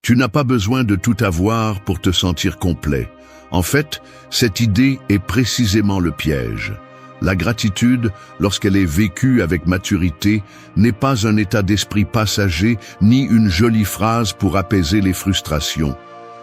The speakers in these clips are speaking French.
Tu n'as pas besoin de tout avoir pour te sentir complet. En fait, cette idée est précisément le piège. La gratitude, lorsqu'elle est vécue avec maturité, n'est pas un état d'esprit passager ni une jolie phrase pour apaiser les frustrations.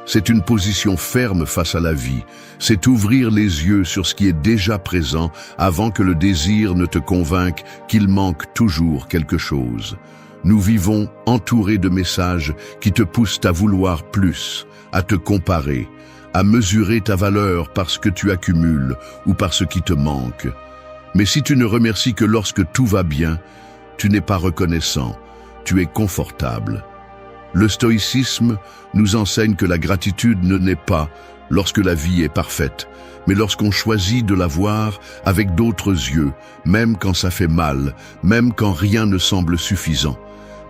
C'est une position ferme face à la vie. C'est ouvrir les yeux sur ce qui est déjà présent avant que le désir ne te convainque qu'il manque toujours quelque chose. Nous vivons entourés de messages qui te poussent à vouloir plus, à te comparer, à mesurer ta valeur par ce que tu accumules ou par ce qui te manque. Mais si tu ne remercies que lorsque tout va bien, tu n'es pas reconnaissant, tu es confortable. Le stoïcisme nous enseigne que la gratitude ne naît pas lorsque la vie est parfaite, mais lorsqu'on choisit de la voir avec d'autres yeux, même quand ça fait mal, même quand rien ne semble suffisant.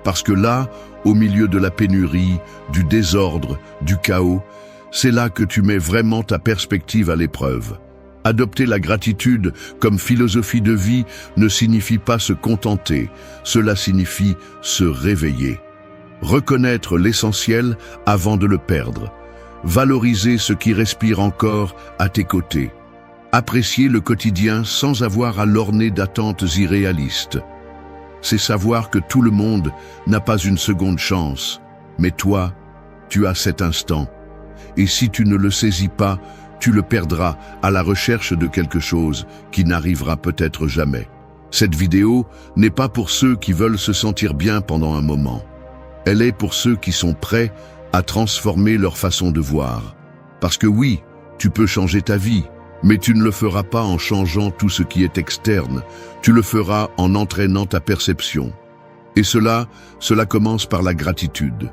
Parce que là, au milieu de la pénurie, du désordre, du chaos, c'est là que tu mets vraiment ta perspective à l'épreuve. Adopter la gratitude comme philosophie de vie ne signifie pas se contenter, cela signifie se réveiller. Reconnaître l'essentiel avant de le perdre. Valoriser ce qui respire encore à tes côtés. Apprécier le quotidien sans avoir à l'orner d'attentes irréalistes. C'est savoir que tout le monde n'a pas une seconde chance, mais toi, tu as cet instant. Et si tu ne le saisis pas, tu le perdras à la recherche de quelque chose qui n'arrivera peut-être jamais. Cette vidéo n'est pas pour ceux qui veulent se sentir bien pendant un moment. Elle est pour ceux qui sont prêts à transformer leur façon de voir. Parce que oui, tu peux changer ta vie, mais tu ne le feras pas en changeant tout ce qui est externe. Tu le feras en entraînant ta perception. Et cela commence par la gratitude.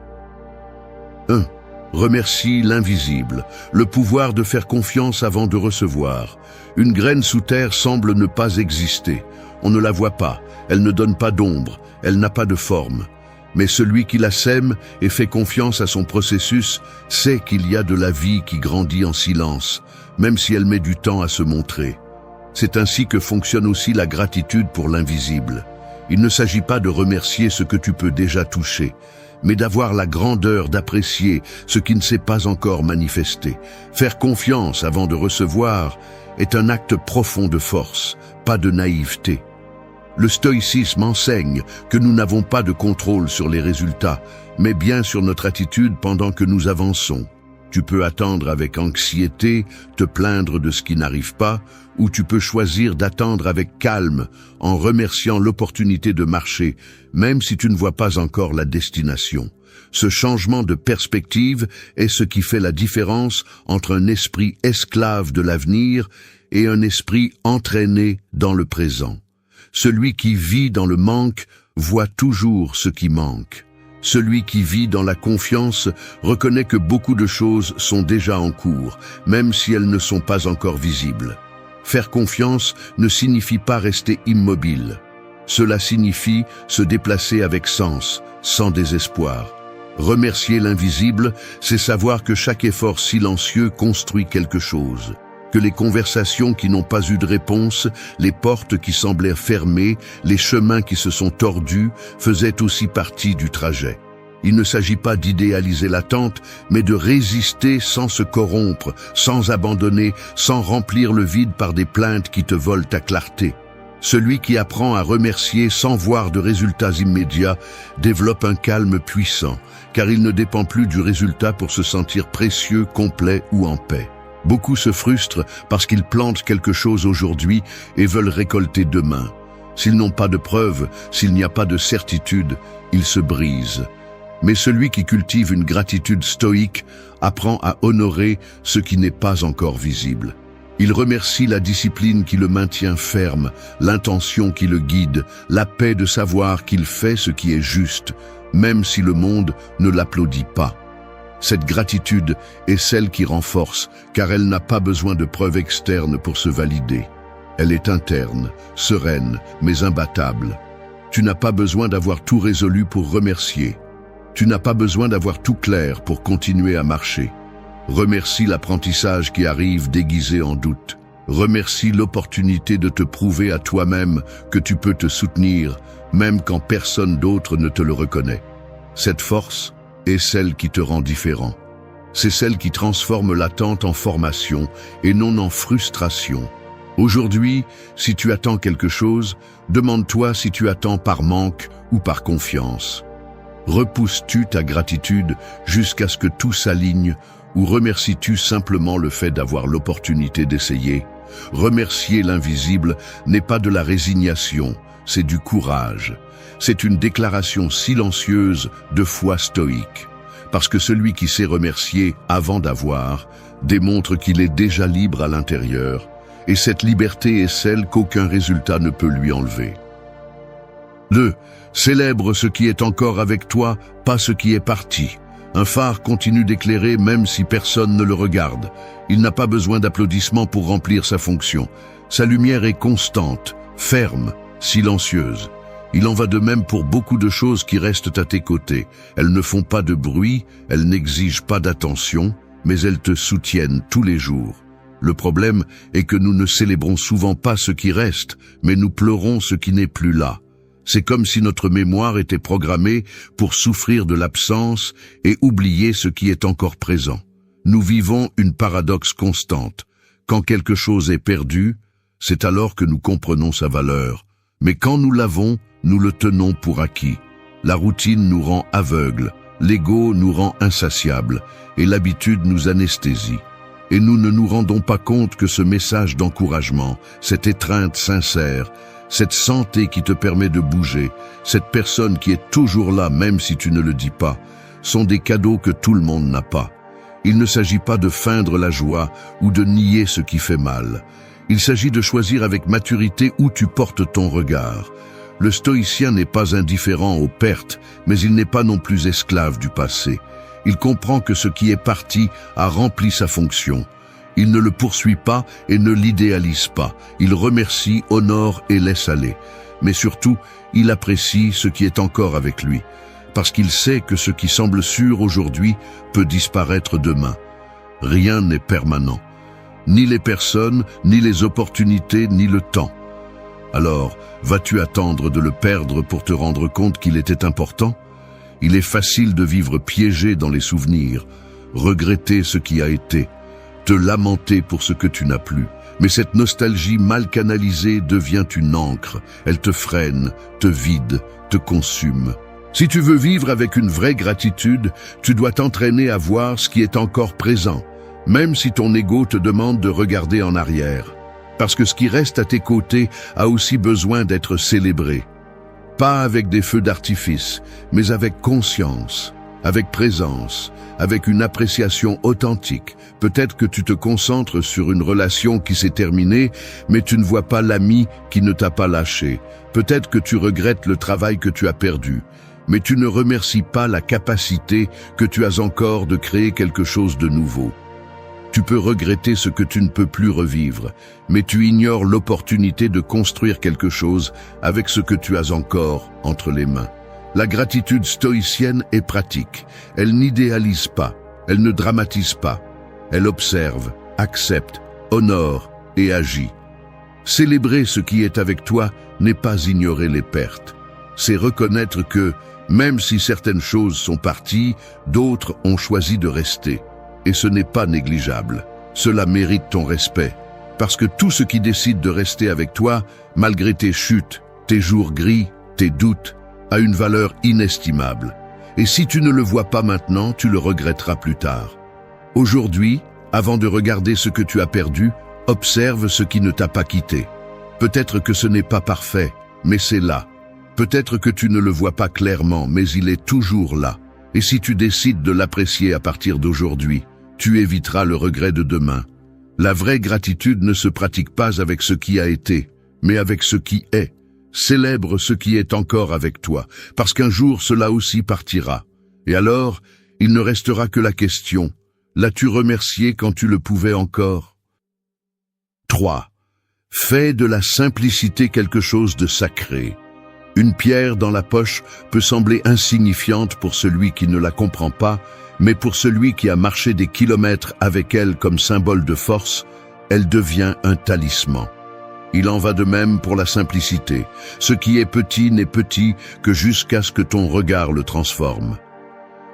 1. Remercie l'invisible, le pouvoir de faire confiance avant de recevoir. Une graine sous terre semble ne pas exister. On ne la voit pas, elle ne donne pas d'ombre, elle n'a pas de forme. Mais celui qui la sème et fait confiance à son processus sait qu'il y a de la vie qui grandit en silence, même si elle met du temps à se montrer. C'est ainsi que fonctionne aussi la gratitude pour l'invisible. Il ne s'agit pas de remercier ce que tu peux déjà toucher, mais d'avoir la grandeur d'apprécier ce qui ne s'est pas encore manifesté. Faire confiance avant de recevoir est un acte profond de force, pas de naïveté. Le stoïcisme enseigne que nous n'avons pas de contrôle sur les résultats, mais bien sur notre attitude pendant que nous avançons. Tu peux attendre avec anxiété, te plaindre de ce qui n'arrive pas, ou tu peux choisir d'attendre avec calme, en remerciant l'opportunité de marcher, même si tu ne vois pas encore la destination. Ce changement de perspective est ce qui fait la différence entre un esprit esclave de l'avenir et un esprit entraîné dans le présent. Celui qui vit dans le manque voit toujours ce qui manque. Celui qui vit dans la confiance reconnaît que beaucoup de choses sont déjà en cours, même si elles ne sont pas encore visibles. Faire confiance ne signifie pas rester immobile. Cela signifie se déplacer avec sens, sans désespoir. Remercier l'invisible, c'est savoir que chaque effort silencieux construit quelque chose. Que les conversations qui n'ont pas eu de réponse, les portes qui semblaient fermées, les chemins qui se sont tordus, faisaient aussi partie du trajet. Il ne s'agit pas d'idéaliser l'attente, mais de résister sans se corrompre, sans abandonner, sans remplir le vide par des plaintes qui te volent ta clarté. Celui qui apprend à remercier sans voir de résultats immédiats développe un calme puissant, car il ne dépend plus du résultat pour se sentir précieux, complet ou en paix. Beaucoup se frustrent parce qu'ils plantent quelque chose aujourd'hui et veulent récolter demain. S'ils n'ont pas de preuves, s'il n'y a pas de certitude, ils se brisent. Mais celui qui cultive une gratitude stoïque apprend à honorer ce qui n'est pas encore visible. Il remercie la discipline qui le maintient ferme, l'intention qui le guide, la paix de savoir qu'il fait ce qui est juste, même si le monde ne l'applaudit pas. Cette gratitude est celle qui renforce, car elle n'a pas besoin de preuves externes pour se valider. Elle est interne, sereine, mais imbattable. Tu n'as pas besoin d'avoir tout résolu pour remercier. Tu n'as pas besoin d'avoir tout clair pour continuer à marcher. Remercie l'apprentissage qui arrive déguisé en doute. Remercie l'opportunité de te prouver à toi-même que tu peux te soutenir, même quand personne d'autre ne te le reconnaît. Cette force, est celle qui te rend différent. C'est celle qui transforme l'attente en formation et non en frustration. Aujourd'hui, si tu attends quelque chose, demande-toi si tu attends par manque ou par confiance. Repousses-tu ta gratitude jusqu'à ce que tout s'aligne ou remercies-tu simplement le fait d'avoir l'opportunité d'essayer? Remercier l'invisible n'est pas de la résignation, c'est du courage. C'est une déclaration silencieuse de foi stoïque. Parce que celui qui sait remercier avant d'avoir démontre qu'il est déjà libre à l'intérieur, et cette liberté est celle qu'aucun résultat ne peut lui enlever. 2. Célèbre ce qui est encore avec toi, pas ce qui est parti. Un phare continue d'éclairer même si personne ne le regarde. Il n'a pas besoin d'applaudissements pour remplir sa fonction. Sa lumière est constante, ferme, silencieuse. Il en va de même pour beaucoup de choses qui restent à tes côtés. Elles ne font pas de bruit, elles n'exigent pas d'attention, mais elles te soutiennent tous les jours. Le problème est que nous ne célébrons souvent pas ce qui reste, mais nous pleurons ce qui n'est plus là. C'est comme si notre mémoire était programmée pour souffrir de l'absence et oublier ce qui est encore présent. Nous vivons une paradoxe constante. Quand quelque chose est perdu, c'est alors que nous comprenons sa valeur. Mais quand nous l'avons, nous le tenons pour acquis. La routine nous rend aveugles, l'ego nous rend insatiables et l'habitude nous anesthésie. Et nous ne nous rendons pas compte que ce message d'encouragement, cette étreinte sincère, cette santé qui te permet de bouger, cette personne qui est toujours là même si tu ne le dis pas, sont des cadeaux que tout le monde n'a pas. Il ne s'agit pas de feindre la joie ou de nier ce qui fait mal. Il s'agit de choisir avec maturité où tu portes ton regard. Le stoïcien n'est pas indifférent aux pertes, mais il n'est pas non plus esclave du passé. Il comprend que ce qui est parti a rempli sa fonction. Il ne le poursuit pas et ne l'idéalise pas. Il remercie, honore et laisse aller. Mais surtout, il apprécie ce qui est encore avec lui, parce qu'il sait que ce qui semble sûr aujourd'hui peut disparaître demain. Rien n'est permanent. Ni les personnes, ni les opportunités, ni le temps. Alors, vas-tu attendre de le perdre pour te rendre compte qu'il était important? Il est facile de vivre piégé dans les souvenirs, regretter ce qui a été, te lamenter pour ce que tu n'as plus. Mais cette nostalgie mal canalisée devient une encre. Elle te freine, te vide, te consume. Si tu veux vivre avec une vraie gratitude, tu dois t'entraîner à voir ce qui est encore présent, même si ton ego te demande de regarder en arrière. Parce que ce qui reste à tes côtés a aussi besoin d'être célébré. Pas avec des feux d'artifice, mais avec conscience, avec présence, avec une appréciation authentique. Peut-être que tu te concentres sur une relation qui s'est terminée, mais tu ne vois pas l'ami qui ne t'a pas lâché. Peut-être que tu regrettes le travail que tu as perdu, mais tu ne remercies pas la capacité que tu as encore de créer quelque chose de nouveau. Tu peux regretter ce que tu ne peux plus revivre, mais tu ignores l'opportunité de construire quelque chose avec ce que tu as encore entre les mains. La gratitude stoïcienne est pratique. Elle n'idéalise pas, elle ne dramatise pas. Elle observe, accepte, honore et agit. Célébrer ce qui est avec toi n'est pas ignorer les pertes. C'est reconnaître que, même si certaines choses sont parties, d'autres ont choisi de rester. Et ce n'est pas négligeable. Cela mérite ton respect. Parce que tout ce qui décide de rester avec toi, malgré tes chutes, tes jours gris, tes doutes, a une valeur inestimable. Et si tu ne le vois pas maintenant, tu le regretteras plus tard. Aujourd'hui, avant de regarder ce que tu as perdu, observe ce qui ne t'a pas quitté. Peut-être que ce n'est pas parfait, mais c'est là. Peut-être que tu ne le vois pas clairement, mais il est toujours là. Et si tu décides de l'apprécier à partir d'aujourd'hui, tu éviteras le regret de demain. La vraie gratitude ne se pratique pas avec ce qui a été, mais avec ce qui est. Célèbre ce qui est encore avec toi, parce qu'un jour cela aussi partira. Et alors, il ne restera que la question, l'as-tu remercié quand tu le pouvais encore? 3. Fais de la simplicité quelque chose de sacré. Une pierre dans la poche peut sembler insignifiante pour celui qui ne la comprend pas, mais pour celui qui a marché des kilomètres avec elle comme symbole de force, elle devient un talisman. Il en va de même pour la simplicité. Ce qui est petit n'est petit que jusqu'à ce que ton regard le transforme.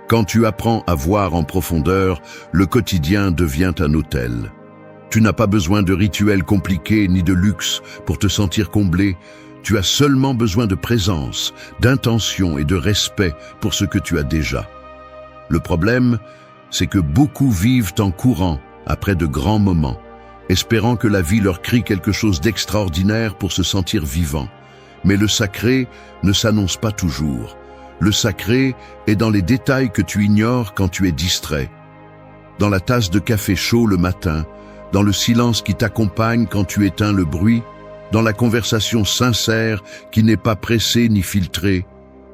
Quand tu apprends à voir en profondeur, le quotidien devient un hôtel. Tu n'as pas besoin de rituels compliqués ni de luxe pour te sentir comblé. Tu as seulement besoin de présence, d'intention et de respect pour ce que tu as déjà. Le problème, c'est que beaucoup vivent en courant après de grands moments, espérant que la vie leur crie quelque chose d'extraordinaire pour se sentir vivant. Mais le sacré ne s'annonce pas toujours. Le sacré est dans les détails que tu ignores quand tu es distrait. Dans la tasse de café chaud le matin, dans le silence qui t'accompagne quand tu éteins le bruit, dans la conversation sincère qui n'est pas pressée ni filtrée,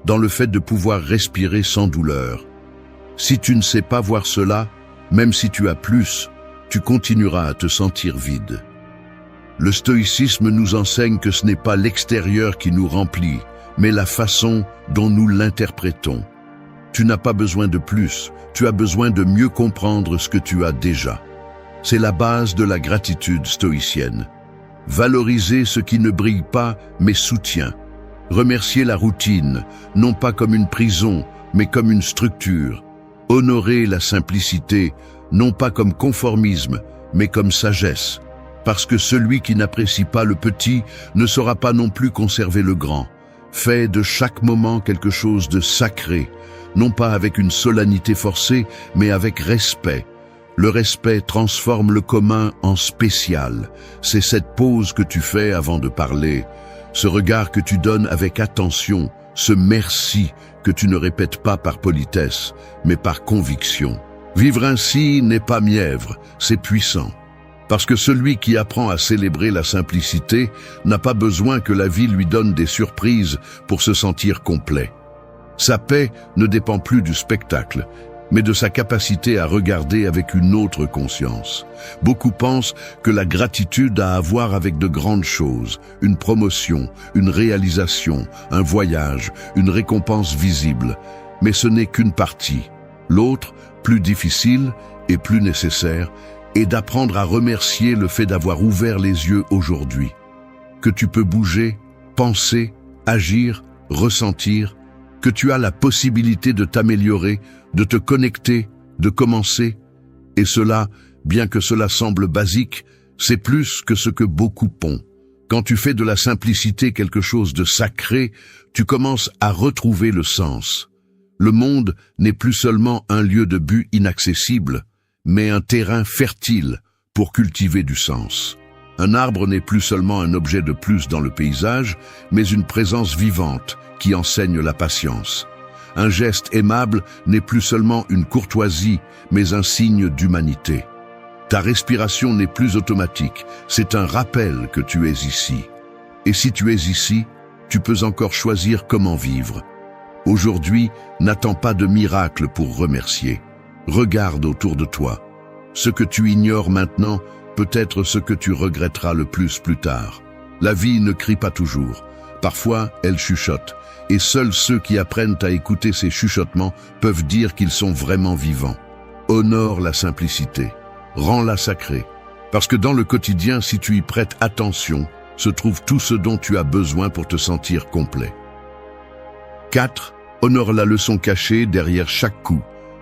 dans le fait de pouvoir respirer sans douleur. Si tu ne sais pas voir cela, même si tu as plus, tu continueras à te sentir vide. Le stoïcisme nous enseigne que ce n'est pas l'extérieur qui nous remplit, mais la façon dont nous l'interprétons. Tu n'as pas besoin de plus, tu as besoin de mieux comprendre ce que tu as déjà. C'est la base de la gratitude stoïcienne. Valoriser ce qui ne brille pas, mais soutient. Remercier la routine, non pas comme une prison, mais comme une structure. Honorer la simplicité, non pas comme conformisme, mais comme sagesse. Parce que celui qui n'apprécie pas le petit ne saura pas non plus conserver le grand. Fais de chaque moment quelque chose de sacré, non pas avec une solennité forcée, mais avec respect. Le respect transforme le commun en spécial. C'est cette pause que tu fais avant de parler, ce regard que tu donnes avec attention, ce merci que tu ne répètes pas par politesse, mais par conviction. Vivre ainsi n'est pas mièvre, c'est puissant. Parce que celui qui apprend à célébrer la simplicité n'a pas besoin que la vie lui donne des surprises pour se sentir complet. Sa paix ne dépend plus du spectacle, mais de sa capacité à regarder avec une autre conscience. Beaucoup pensent que la gratitude a à voir avec de grandes choses, une promotion, une réalisation, un voyage, une récompense visible. Mais ce n'est qu'une partie. L'autre, plus difficile et plus nécessaire, est d'apprendre à remercier le fait d'avoir ouvert les yeux aujourd'hui. Que tu peux bouger, penser, agir, ressentir, que tu as la possibilité de t'améliorer, de te connecter, de commencer. Et cela, bien que cela semble basique, c'est plus que ce que beaucoup pondent. Quand tu fais de la simplicité quelque chose de sacré, tu commences à retrouver le sens. Le monde n'est plus seulement un lieu de but inaccessible, mais un terrain fertile pour cultiver du sens. Un arbre n'est plus seulement un objet de plus dans le paysage, mais une présence vivante qui enseigne la patience. Un geste aimable n'est plus seulement une courtoisie, mais un signe d'humanité. Ta respiration n'est plus automatique, c'est un rappel que tu es ici. Et si tu es ici, tu peux encore choisir comment vivre. Aujourd'hui, n'attends pas de miracle pour remercier. Regarde autour de toi. Ce que tu ignores maintenant peut être ce que tu regretteras le plus tard. La vie ne crie pas toujours. Parfois, elle chuchote. Et seuls ceux qui apprennent à écouter ces chuchotements peuvent dire qu'ils sont vraiment vivants. Honore la simplicité. Rends-la sacrée. Parce que dans le quotidien, si tu y prêtes attention, se trouve tout ce dont tu as besoin pour te sentir complet. 4. Honore la leçon cachée derrière chaque coup.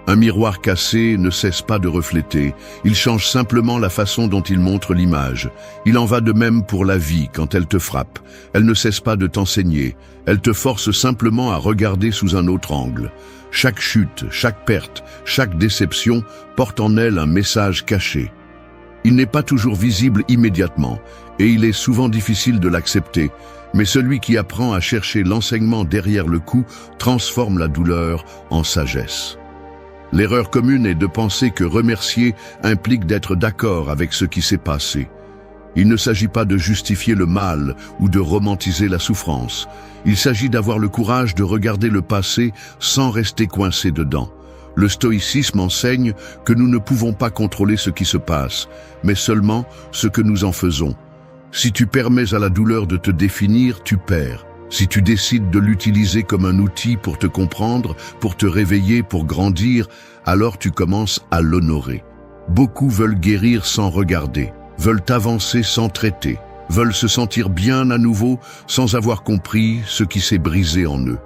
Un miroir cassé ne cesse pas de refléter, il change simplement la façon dont il montre l'image. Il en va de même pour la vie quand elle te frappe. Elle ne cesse pas de t'enseigner, elle te force simplement à regarder sous un autre angle. Chaque chute, chaque perte, chaque déception porte en elle un message caché. Il n'est pas toujours visible immédiatement, et il est souvent difficile de l'accepter, mais celui qui apprend à chercher l'enseignement derrière le coup transforme la douleur en sagesse. L'erreur commune est de penser que remercier implique d'être d'accord avec ce qui s'est passé. Il ne s'agit pas de justifier le mal ou de romantiser la souffrance. Il s'agit d'avoir le courage de regarder le passé sans rester coincé dedans. Le stoïcisme enseigne que nous ne pouvons pas contrôler ce qui se passe, mais seulement ce que nous en faisons. Si tu permets à la douleur de te définir, tu perds. Si tu décides de l'utiliser comme un outil pour te comprendre, pour te réveiller, pour grandir, alors tu commences à l'honorer. Beaucoup veulent guérir sans regarder, veulent avancer sans traiter, veulent se sentir bien à nouveau sans avoir compris ce qui s'est brisé en eux.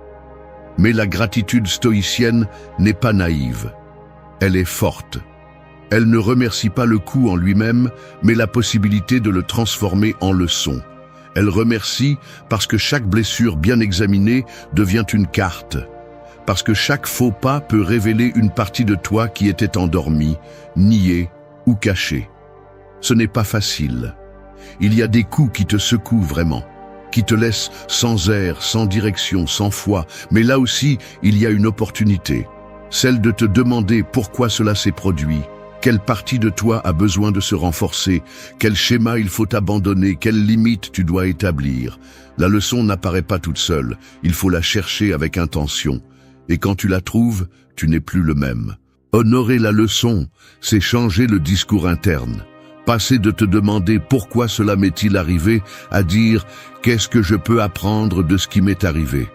Mais la gratitude stoïcienne n'est pas naïve. Elle est forte. Elle ne remercie pas le coup en lui-même, mais la possibilité de le transformer en leçon. Elle remercie parce que chaque blessure bien examinée devient une carte. Parce que chaque faux pas peut révéler une partie de toi qui était endormie, niée ou cachée. Ce n'est pas facile. Il y a des coups qui te secouent vraiment, qui te laissent sans air, sans direction, sans foi. Mais là aussi, il y a une opportunité, celle de te demander pourquoi cela s'est produit, quelle partie de toi a besoin de se renforcer, quel schéma il faut abandonner, quelles limites tu dois établir. La leçon n'apparaît pas toute seule, il faut la chercher avec intention. Et quand tu la trouves, tu n'es plus le même. Honorer la leçon, c'est changer le discours interne. Passer de te demander pourquoi cela m'est-il arrivé à dire qu'est-ce que je peux apprendre de ce qui m'est arrivé.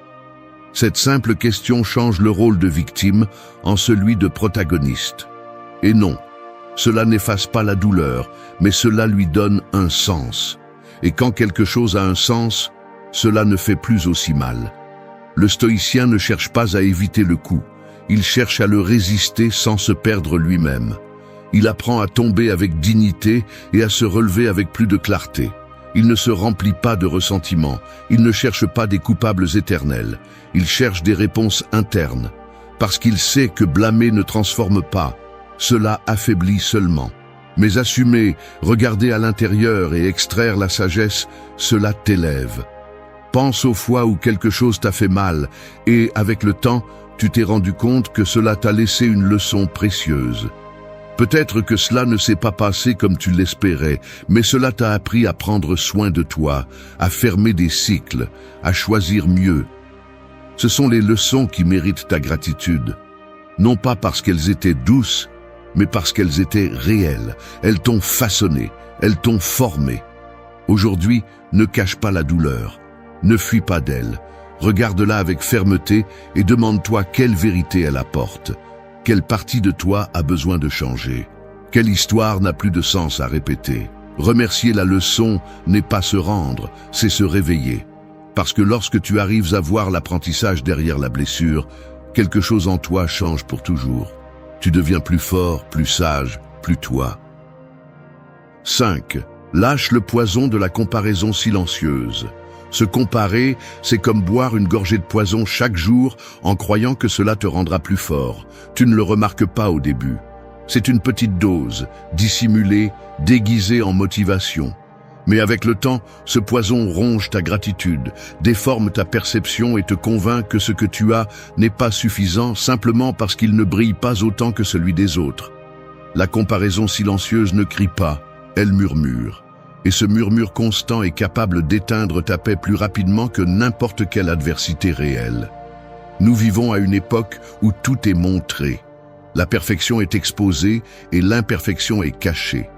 Cette simple question change le rôle de victime en celui de protagoniste. Et non, cela n'efface pas la douleur, mais cela lui donne un sens. Et quand quelque chose a un sens, cela ne fait plus aussi mal. Le stoïcien ne cherche pas à éviter le coup, il cherche à le résister sans se perdre lui-même. Il apprend à tomber avec dignité et à se relever avec plus de clarté. Il ne se remplit pas de ressentiment, il ne cherche pas des coupables éternels, il cherche des réponses internes. Parce qu'il sait que blâmer ne transforme pas, cela affaiblit seulement. Mais assumer, regarder à l'intérieur et extraire la sagesse, cela t'élève. Pense aux fois où quelque chose t'a fait mal et, avec le temps, tu t'es rendu compte que cela t'a laissé une leçon précieuse. Peut-être que cela ne s'est pas passé comme tu l'espérais, mais cela t'a appris à prendre soin de toi, à fermer des cycles, à choisir mieux. Ce sont les leçons qui méritent ta gratitude. Non pas parce qu'elles étaient douces, mais parce qu'elles étaient réelles. Elles t'ont façonné, elles t'ont formé. Aujourd'hui, ne cache pas la douleur. Ne fuis pas d'elle. Regarde-la avec fermeté et demande-toi quelle vérité elle apporte. Quelle partie de toi a besoin de changer? Quelle histoire n'a plus de sens à répéter? Remercier la leçon n'est pas se rendre, c'est se réveiller. Parce que lorsque tu arrives à voir l'apprentissage derrière la blessure, quelque chose en toi change pour toujours. Tu deviens plus fort, plus sage, plus toi. 5. Lâche le poison de la comparaison silencieuse. Se comparer, c'est comme boire une gorgée de poison chaque jour en croyant que cela te rendra plus fort. Tu ne le remarques pas au début. C'est une petite dose, dissimulée, déguisée en motivation. Mais avec le temps, ce poison ronge ta gratitude, déforme ta perception et te convainc que ce que tu as n'est pas suffisant simplement parce qu'il ne brille pas autant que celui des autres. La comparaison silencieuse ne crie pas, elle murmure. Et ce murmure constant est capable d'éteindre ta paix plus rapidement que n'importe quelle adversité réelle. Nous vivons à une époque où tout est montré. La perfection est exposée et l'imperfection est cachée.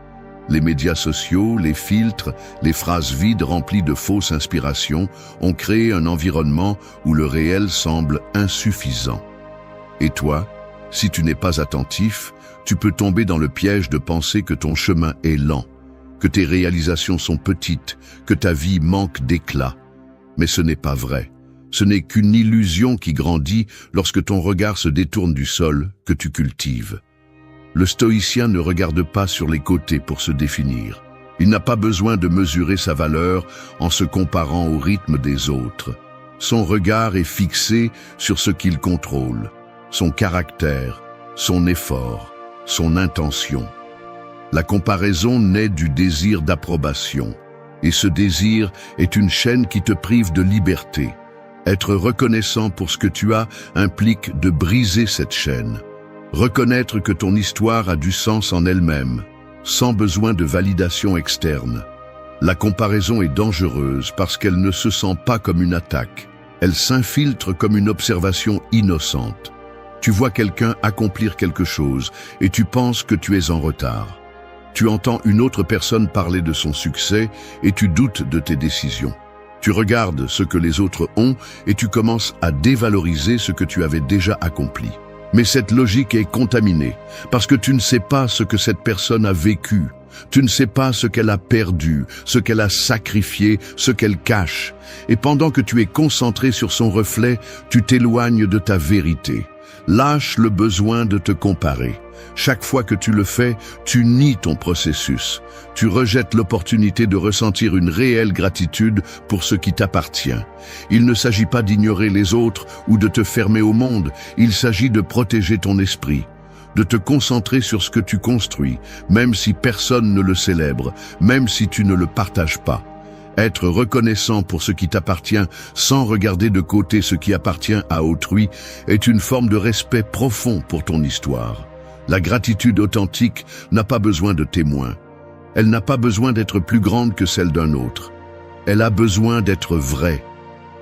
Les médias sociaux, les filtres, les phrases vides remplies de fausses inspirations ont créé un environnement où le réel semble insuffisant. Et toi, si tu n'es pas attentif, tu peux tomber dans le piège de penser que ton chemin est lent, que tes réalisations sont petites, que ta vie manque d'éclat. Mais ce n'est pas vrai. Ce n'est qu'une illusion qui grandit lorsque ton regard se détourne du sol que tu cultives. Le stoïcien ne regarde pas sur les côtés pour se définir. Il n'a pas besoin de mesurer sa valeur en se comparant au rythme des autres. Son regard est fixé sur ce qu'il contrôle, son caractère, son effort, son intention. La comparaison naît du désir d'approbation, et ce désir est une chaîne qui te prive de liberté. Être reconnaissant pour ce que tu as implique de briser cette chaîne. Reconnaître que ton histoire a du sens en elle-même, sans besoin de validation externe. La comparaison est dangereuse parce qu'elle ne se sent pas comme une attaque. Elle s'infiltre comme une observation innocente. Tu vois quelqu'un accomplir quelque chose et tu penses que tu es en retard. Tu entends une autre personne parler de son succès et tu doutes de tes décisions. Tu regardes ce que les autres ont et tu commences à dévaloriser ce que tu avais déjà accompli. Mais cette logique est contaminée, parce que tu ne sais pas ce que cette personne a vécu. Tu ne sais pas ce qu'elle a perdu, ce qu'elle a sacrifié, ce qu'elle cache. Et pendant que tu es concentré sur son reflet, tu t'éloignes de ta vérité. Lâche le besoin de te comparer. Chaque fois que tu le fais, tu nies ton processus. Tu rejettes l'opportunité de ressentir une réelle gratitude pour ce qui t'appartient. Il ne s'agit pas d'ignorer les autres ou de te fermer au monde, il s'agit de protéger ton esprit, de te concentrer sur ce que tu construis, même si personne ne le célèbre, même si tu ne le partages pas. Être reconnaissant pour ce qui t'appartient sans regarder de côté ce qui appartient à autrui est une forme de respect profond pour ton histoire. La gratitude authentique n'a pas besoin de témoins. Elle n'a pas besoin d'être plus grande que celle d'un autre. Elle a besoin d'être vraie.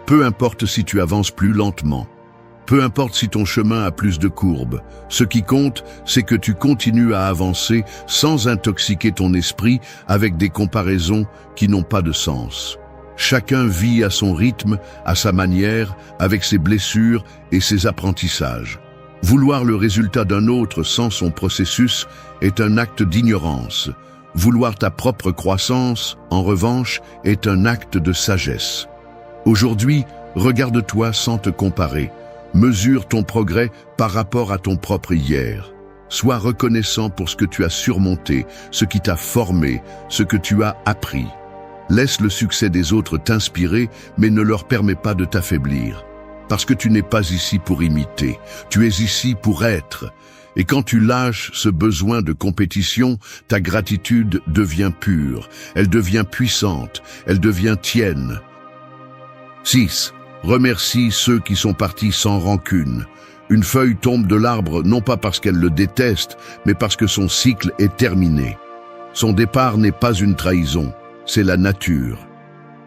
Peu importe si tu avances plus lentement. Peu importe si ton chemin a plus de courbes. Ce qui compte, c'est que tu continues à avancer sans intoxiquer ton esprit avec des comparaisons qui n'ont pas de sens. Chacun vit à son rythme, à sa manière, avec ses blessures et ses apprentissages. Vouloir le résultat d'un autre sans son processus est un acte d'ignorance. Vouloir ta propre croissance, en revanche, est un acte de sagesse. Aujourd'hui, regarde-toi sans te comparer. Mesure ton progrès par rapport à ton propre hier. Sois reconnaissant pour ce que tu as surmonté, ce qui t'a formé, ce que tu as appris. Laisse le succès des autres t'inspirer, mais ne leur permets pas de t'affaiblir. Parce que tu n'es pas ici pour imiter, tu es ici pour être. Et quand tu lâches ce besoin de compétition, ta gratitude devient pure, elle devient puissante, elle devient tienne. 6. Remercie ceux qui sont partis sans rancune. Une feuille tombe de l'arbre non pas parce qu'elle le déteste, mais parce que son cycle est terminé. Son départ n'est pas une trahison, c'est la nature.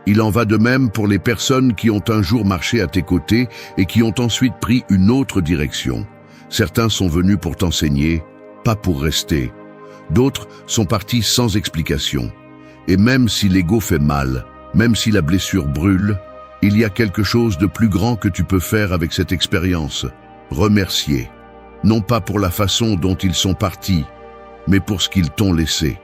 Il en va de même pour les personnes qui ont un jour marché à tes côtés et qui ont ensuite pris une autre direction. Certains sont venus pour t'enseigner, pas pour rester. D'autres sont partis sans explication. Et même si l'ego fait mal, même si la blessure brûle, il y a quelque chose de plus grand que tu peux faire avec cette expérience. Remercier. Non pas pour la façon dont ils sont partis, mais pour ce qu'ils t'ont laissé.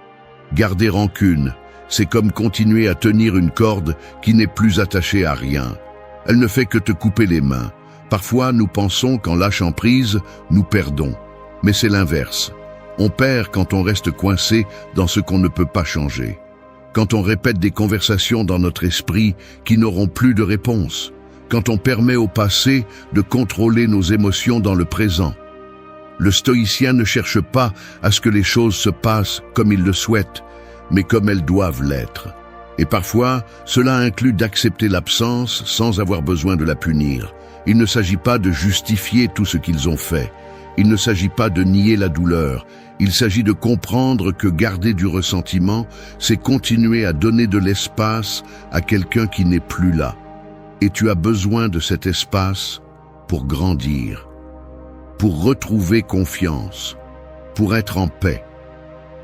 Garder rancune, c'est comme continuer à tenir une corde qui n'est plus attachée à rien. Elle ne fait que te couper les mains. Parfois, nous pensons qu'en lâchant prise, nous perdons. Mais c'est l'inverse. On perd quand on reste coincé dans ce qu'on ne peut pas changer. Quand on répète des conversations dans notre esprit qui n'auront plus de réponse. Quand on permet au passé de contrôler nos émotions dans le présent. Le stoïcien ne cherche pas à ce que les choses se passent comme il le souhaite, mais comme elles doivent l'être. Et parfois, cela inclut d'accepter l'absence sans avoir besoin de la punir. Il ne s'agit pas de justifier tout ce qu'ils ont fait. Il ne s'agit pas de nier la douleur. Il s'agit de comprendre que garder du ressentiment, c'est continuer à donner de l'espace à quelqu'un qui n'est plus là. Et tu as besoin de cet espace pour grandir, pour retrouver confiance, pour être en paix.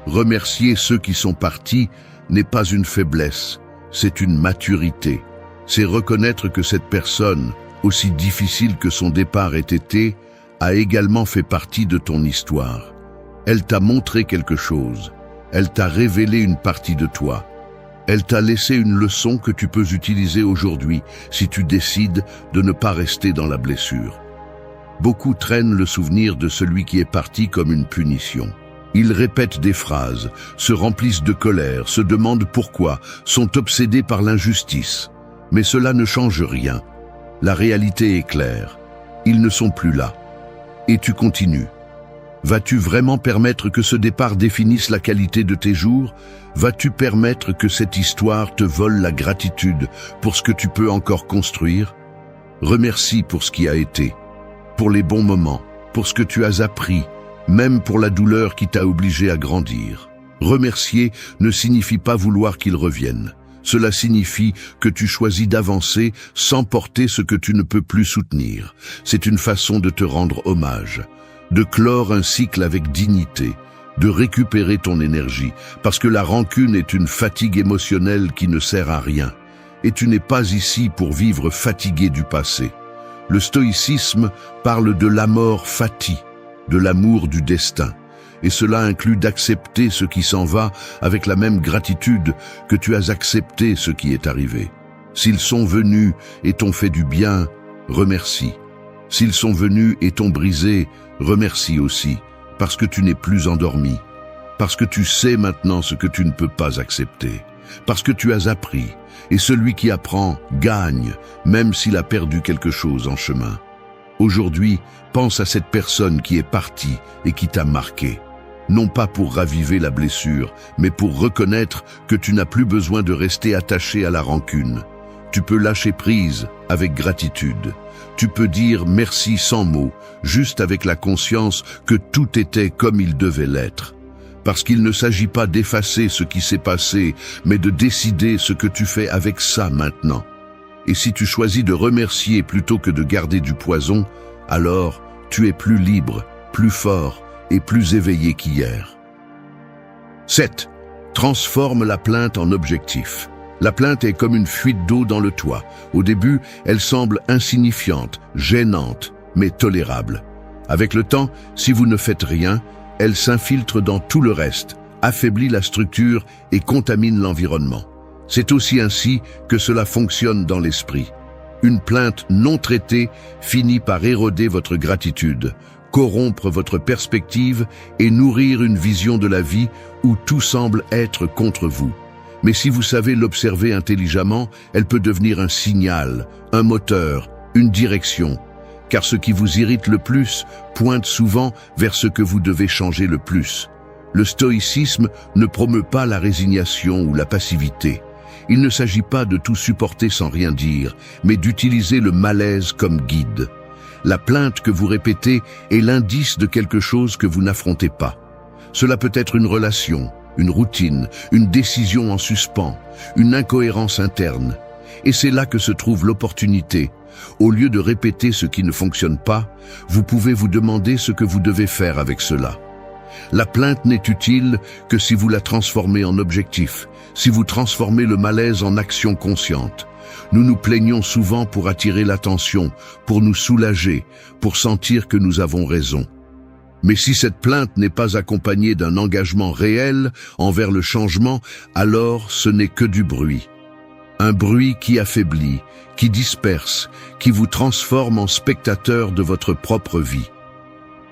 Remercier ceux qui sont partis n'est pas une faiblesse, c'est une maturité. C'est reconnaître que cette personne, aussi difficile que son départ ait été, a également fait partie de ton histoire. Elle t'a montré quelque chose, elle t'a révélé une partie de toi. Elle t'a laissé une leçon que tu peux utiliser aujourd'hui si tu décides de ne pas rester dans la blessure. Beaucoup traînent le souvenir de celui qui est parti comme une punition. Ils répètent des phrases, se remplissent de colère, se demandent pourquoi, sont obsédés par l'injustice. Mais cela ne change rien. La réalité est claire. Ils ne sont plus là. Et tu continues. Vas-tu vraiment permettre que ce départ définisse la qualité de tes jours? Vas-tu permettre que cette histoire te vole la gratitude pour ce que tu peux encore construire? Remercie pour ce qui a été, pour les bons moments, pour ce que tu as appris, même pour la douleur qui t'a obligé à grandir. Remercier ne signifie pas vouloir qu'il revienne. Cela signifie que tu choisis d'avancer sans porter ce que tu ne peux plus soutenir. C'est une façon de te rendre hommage, de clore un cycle avec dignité, de récupérer ton énergie, parce que la rancune est une fatigue émotionnelle qui ne sert à rien. Et tu n'es pas ici pour vivre fatigué du passé. Le stoïcisme parle de l'amor fati, de l'amour du destin. Et cela inclut d'accepter ce qui s'en va avec la même gratitude que tu as accepté ce qui est arrivé. S'ils sont venus et t'ont fait du bien, remercie. S'ils sont venus et t'ont brisé, remercie aussi, parce que tu n'es plus endormi, parce que tu sais maintenant ce que tu ne peux pas accepter, parce que tu as appris, et celui qui apprend gagne, même s'il a perdu quelque chose en chemin. Aujourd'hui, pense à cette personne qui est partie et qui t'a marqué. Non pas pour raviver la blessure, mais pour reconnaître que tu n'as plus besoin de rester attaché à la rancune. Tu peux lâcher prise avec gratitude. Tu peux dire merci sans mots, juste avec la conscience que tout était comme il devait l'être. Parce qu'il ne s'agit pas d'effacer ce qui s'est passé, mais de décider ce que tu fais avec ça maintenant. Et si tu choisis de remercier plutôt que de garder du poison, alors tu es plus libre, plus fort et plus éveillé qu'hier. 7. Transforme la plainte en objectif. La plainte est comme une fuite d'eau dans le toit. Au début, elle semble insignifiante, gênante, mais tolérable. Avec le temps, si vous ne faites rien, elle s'infiltre dans tout le reste, affaiblit la structure et contamine l'environnement. C'est aussi ainsi que cela fonctionne dans l'esprit. Une plainte non traitée finit par éroder votre gratitude, corrompre votre perspective et nourrir une vision de la vie où tout semble être contre vous. Mais si vous savez l'observer intelligemment, elle peut devenir un signal, un moteur, une direction. Car ce qui vous irrite le plus pointe souvent vers ce que vous devez changer le plus. Le stoïcisme ne promeut pas la résignation ou la passivité. Il ne s'agit pas de tout supporter sans rien dire, mais d'utiliser le malaise comme guide. La plainte que vous répétez est l'indice de quelque chose que vous n'affrontez pas. Cela peut être une relation, une routine, une décision en suspens, une incohérence interne. Et c'est là que se trouve l'opportunité. Au lieu de répéter ce qui ne fonctionne pas, vous pouvez vous demander ce que vous devez faire avec cela. La plainte n'est utile que si vous la transformez en objectif, si vous transformez le malaise en action consciente. Nous nous plaignons souvent pour attirer l'attention, pour nous soulager, pour sentir que nous avons raison. Mais si cette plainte n'est pas accompagnée d'un engagement réel envers le changement, alors ce n'est que du bruit. Un bruit qui affaiblit, qui disperse, qui vous transforme en spectateur de votre propre vie.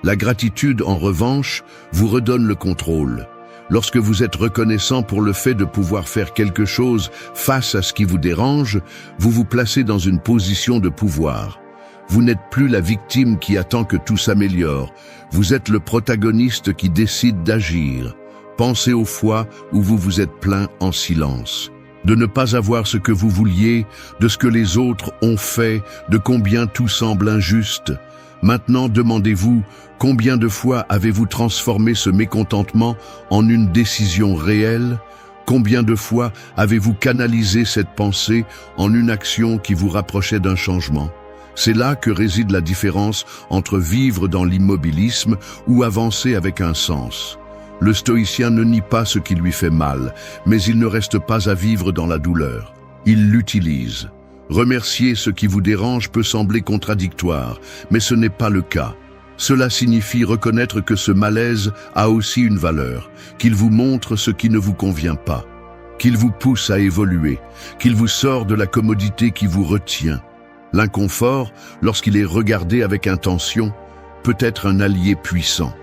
La gratitude, en revanche, vous redonne le contrôle. Lorsque vous êtes reconnaissant pour le fait de pouvoir faire quelque chose face à ce qui vous dérange, vous vous placez dans une position de pouvoir. Vous n'êtes plus la victime qui attend que tout s'améliore. Vous êtes le protagoniste qui décide d'agir. Pensez aux fois où vous vous êtes plaint en silence. De ne pas avoir ce que vous vouliez, de ce que les autres ont fait, de combien tout semble injuste. Maintenant, demandez-vous, combien de fois avez-vous transformé ce mécontentement en une décision réelle? Combien de fois avez-vous canalisé cette pensée en une action qui vous rapprochait d'un changement? C'est là que réside la différence entre vivre dans l'immobilisme ou avancer avec un sens. Le stoïcien ne nie pas ce qui lui fait mal, mais il ne reste pas à vivre dans la douleur. Il l'utilise. Remercier ce qui vous dérange peut sembler contradictoire, mais ce n'est pas le cas. Cela signifie reconnaître que ce malaise a aussi une valeur, qu'il vous montre ce qui ne vous convient pas, qu'il vous pousse à évoluer, qu'il vous sort de la commodité qui vous retient. L'inconfort, lorsqu'il est regardé avec intention, peut être un allié puissant.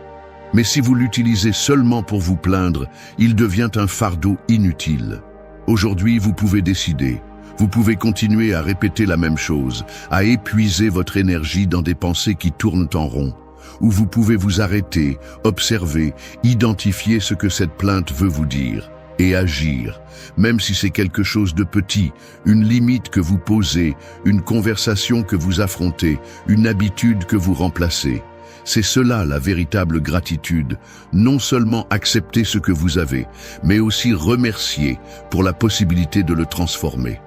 Mais si vous l'utilisez seulement pour vous plaindre, il devient un fardeau inutile. Aujourd'hui, vous pouvez décider. Vous pouvez continuer à répéter la même chose, à épuiser votre énergie dans des pensées qui tournent en rond. Ou vous pouvez vous arrêter, observer, identifier ce que cette plainte veut vous dire, et agir, même si c'est quelque chose de petit, une limite que vous posez, une conversation que vous affrontez, une habitude que vous remplacez. C'est cela la véritable gratitude, non seulement accepter ce que vous avez, mais aussi remercier pour la possibilité de le transformer.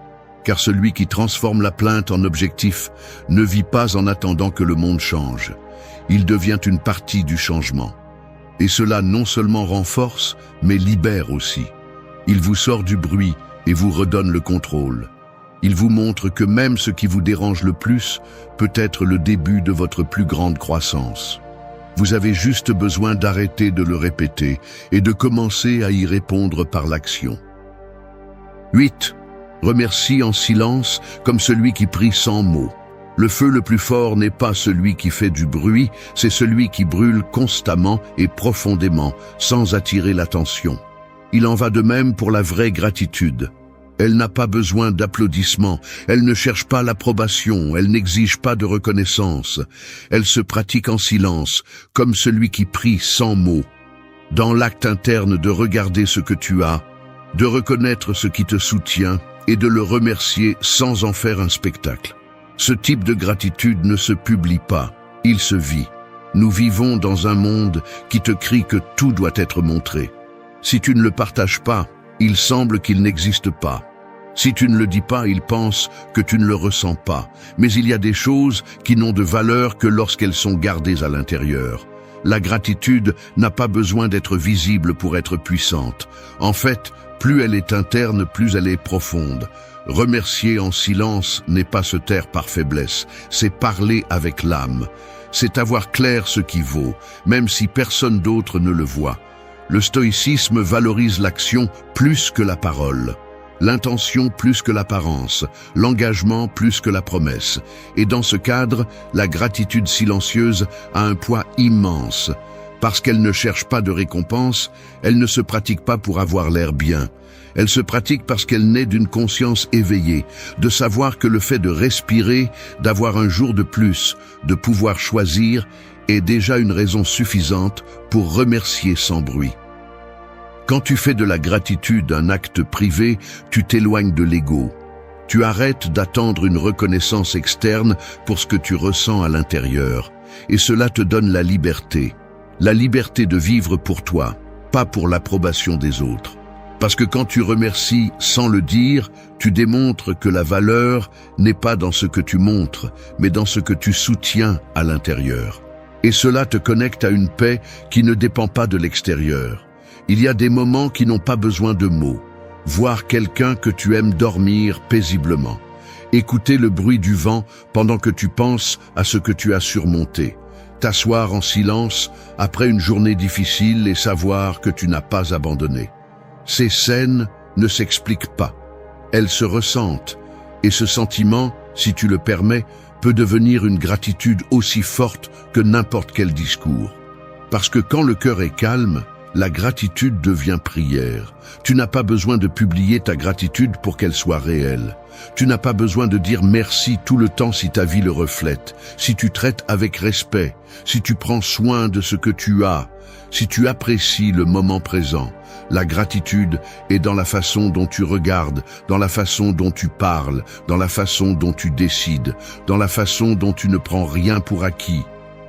Car celui qui transforme la plainte en objectif ne vit pas en attendant que le monde change. Il devient une partie du changement. Et cela non seulement renforce, mais libère aussi. Il vous sort du bruit et vous redonne le contrôle. Il vous montre que même ce qui vous dérange le plus peut être le début de votre plus grande croissance. Vous avez juste besoin d'arrêter de le répéter et de commencer à y répondre par l'action. 8. Remercie en silence comme celui qui prie sans mots. Le feu le plus fort n'est pas celui qui fait du bruit, c'est celui qui brûle constamment et profondément, sans attirer l'attention. Il en va de même pour la vraie gratitude. Elle n'a pas besoin d'applaudissements, elle ne cherche pas l'approbation, elle n'exige pas de reconnaissance. Elle se pratique en silence, comme celui qui prie sans mots. Dans l'acte interne de regarder ce que tu as, de reconnaître ce qui te soutient et de le remercier sans en faire un spectacle. Ce type de gratitude ne se publie pas, il se vit. Nous vivons dans un monde qui te crie que tout doit être montré. Si tu ne le partages pas, il semble qu'il n'existe pas. Si tu ne le dis pas, il pense que tu ne le ressens pas. Mais il y a des choses qui n'ont de valeur que lorsqu'elles sont gardées à l'intérieur. La gratitude n'a pas besoin d'être visible pour être puissante. En fait, plus elle est interne, plus elle est profonde. Remercier en silence n'est pas se taire par faiblesse, c'est parler avec l'âme. C'est avoir clair ce qui vaut, même si personne d'autre ne le voit. Le stoïcisme valorise l'action plus que la parole, l'intention plus que l'apparence, l'engagement plus que la promesse. Et dans ce cadre, la gratitude silencieuse a un poids immense. Parce qu'elle ne cherche pas de récompense, elle ne se pratique pas pour avoir l'air bien. Elle se pratique parce qu'elle naît d'une conscience éveillée, de savoir que le fait de respirer, d'avoir un jour de plus, de pouvoir choisir, est déjà une raison suffisante pour remercier sans bruit. Quand tu fais de la gratitude un acte privé, tu t'éloignes de l'ego. Tu arrêtes d'attendre une reconnaissance externe pour ce que tu ressens à l'intérieur. Et cela te donne la liberté de vivre pour toi, pas pour l'approbation des autres. Parce que quand tu remercies sans le dire, tu démontres que la valeur n'est pas dans ce que tu montres, mais dans ce que tu soutiens à l'intérieur. Et cela te connecte à une paix qui ne dépend pas de l'extérieur. Il y a des moments qui n'ont pas besoin de mots. Voir quelqu'un que tu aimes dormir paisiblement. Écouter le bruit du vent pendant que tu penses à ce que tu as surmonté. T'asseoir en silence après une journée difficile et savoir que tu n'as pas abandonné. Ces scènes ne s'expliquent pas. Elles se ressentent. Et ce sentiment, si tu le permets, peut devenir une gratitude aussi forte que n'importe quel discours. Parce que quand le cœur est calme, la gratitude devient prière. Tu n'as pas besoin de publier ta gratitude pour qu'elle soit réelle. Tu n'as pas besoin de dire merci tout le temps si ta vie le reflète, si tu traites avec respect, si tu prends soin de ce que tu as, si tu apprécies le moment présent. La gratitude est dans la façon dont tu regardes, dans la façon dont tu parles, dans la façon dont tu décides, dans la façon dont tu ne prends rien pour acquis,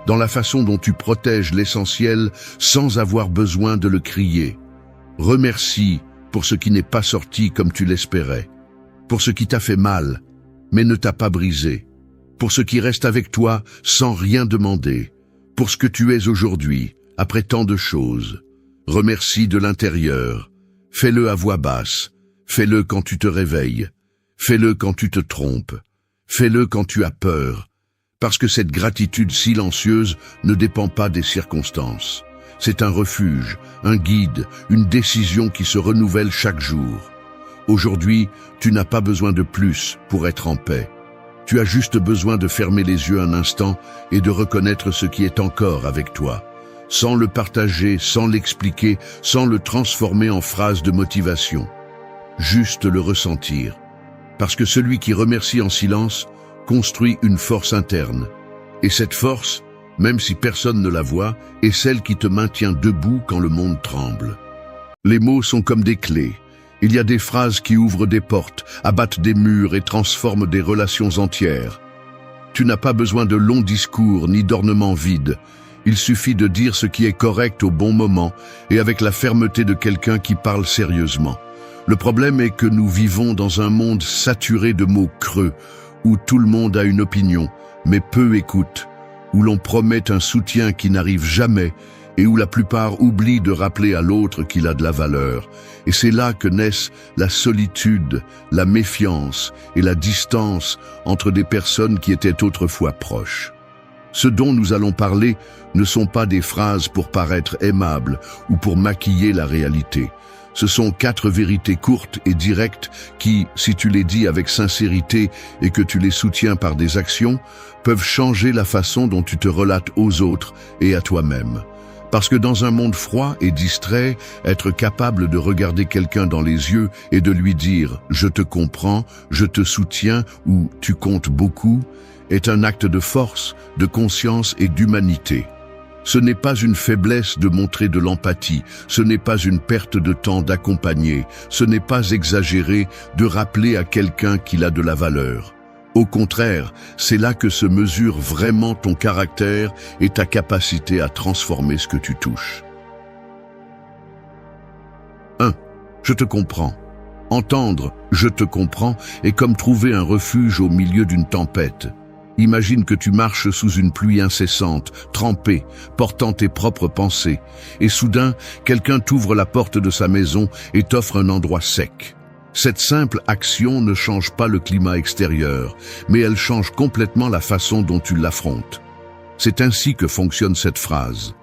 dans la façon dont tu protèges l'essentiel sans avoir besoin de le crier. Remercie pour ce qui n'est pas sorti comme tu l'espérais, pour ce qui t'a fait mal, mais ne t'a pas brisé, pour ce qui reste avec toi sans rien demander, pour ce que tu es aujourd'hui, après tant de choses. Remercie de l'intérieur. Fais-le à voix basse. Fais-le quand tu te réveilles. Fais-le quand tu te trompes. Fais-le quand tu as peur. Parce que cette gratitude silencieuse ne dépend pas des circonstances. C'est un refuge, un guide, une décision qui se renouvelle chaque jour. Aujourd'hui, tu n'as pas besoin de plus pour être en paix. Tu as juste besoin de fermer les yeux un instant et de reconnaître ce qui est encore avec toi. Sans le partager, sans l'expliquer, sans le transformer en phrase de motivation. Juste le ressentir. Parce que celui qui remercie en silence construit une force interne. Et cette force, même si personne ne la voit, est celle qui te maintient debout quand le monde tremble. Les mots sont comme des clés. Il y a des phrases qui ouvrent des portes, abattent des murs et transforment des relations entières. Tu n'as pas besoin de longs discours ni d'ornements vides. Il suffit de dire ce qui est correct au bon moment et avec la fermeté de quelqu'un qui parle sérieusement. Le problème est que nous vivons dans un monde saturé de mots creux, où tout le monde a une opinion, mais peu écoute, où l'on promet un soutien qui n'arrive jamais et où la plupart oublient de rappeler à l'autre qu'il a de la valeur. Et c'est là que naissent la solitude, la méfiance et la distance entre des personnes qui étaient autrefois proches. Ce dont nous allons parler ne sont pas des phrases pour paraître aimables ou pour maquiller la réalité. Ce sont 4 vérités courtes et directes qui, si tu les dis avec sincérité et que tu les soutiens par des actions, peuvent changer la façon dont tu te relates aux autres et à toi-même. Parce que dans un monde froid et distrait, être capable de regarder quelqu'un dans les yeux et de lui dire « je te comprends, je te soutiens » ou « tu comptes beaucoup » est un acte de force, de conscience et d'humanité. Ce n'est pas une faiblesse de montrer de l'empathie, ce n'est pas une perte de temps d'accompagner, ce n'est pas exagéré de rappeler à quelqu'un qu'il a de la valeur. Au contraire, c'est là que se mesure vraiment ton caractère et ta capacité à transformer ce que tu touches. 1. Je te comprends. Entendre « je te comprends » est comme trouver un refuge au milieu d'une tempête. Imagine que tu marches sous une pluie incessante, trempé, portant tes propres pensées, et soudain, quelqu'un t'ouvre la porte de sa maison et t'offre un endroit sec. Cette simple action ne change pas le climat extérieur, mais elle change complètement la façon dont tu l'affrontes. C'est ainsi que fonctionne cette phrase.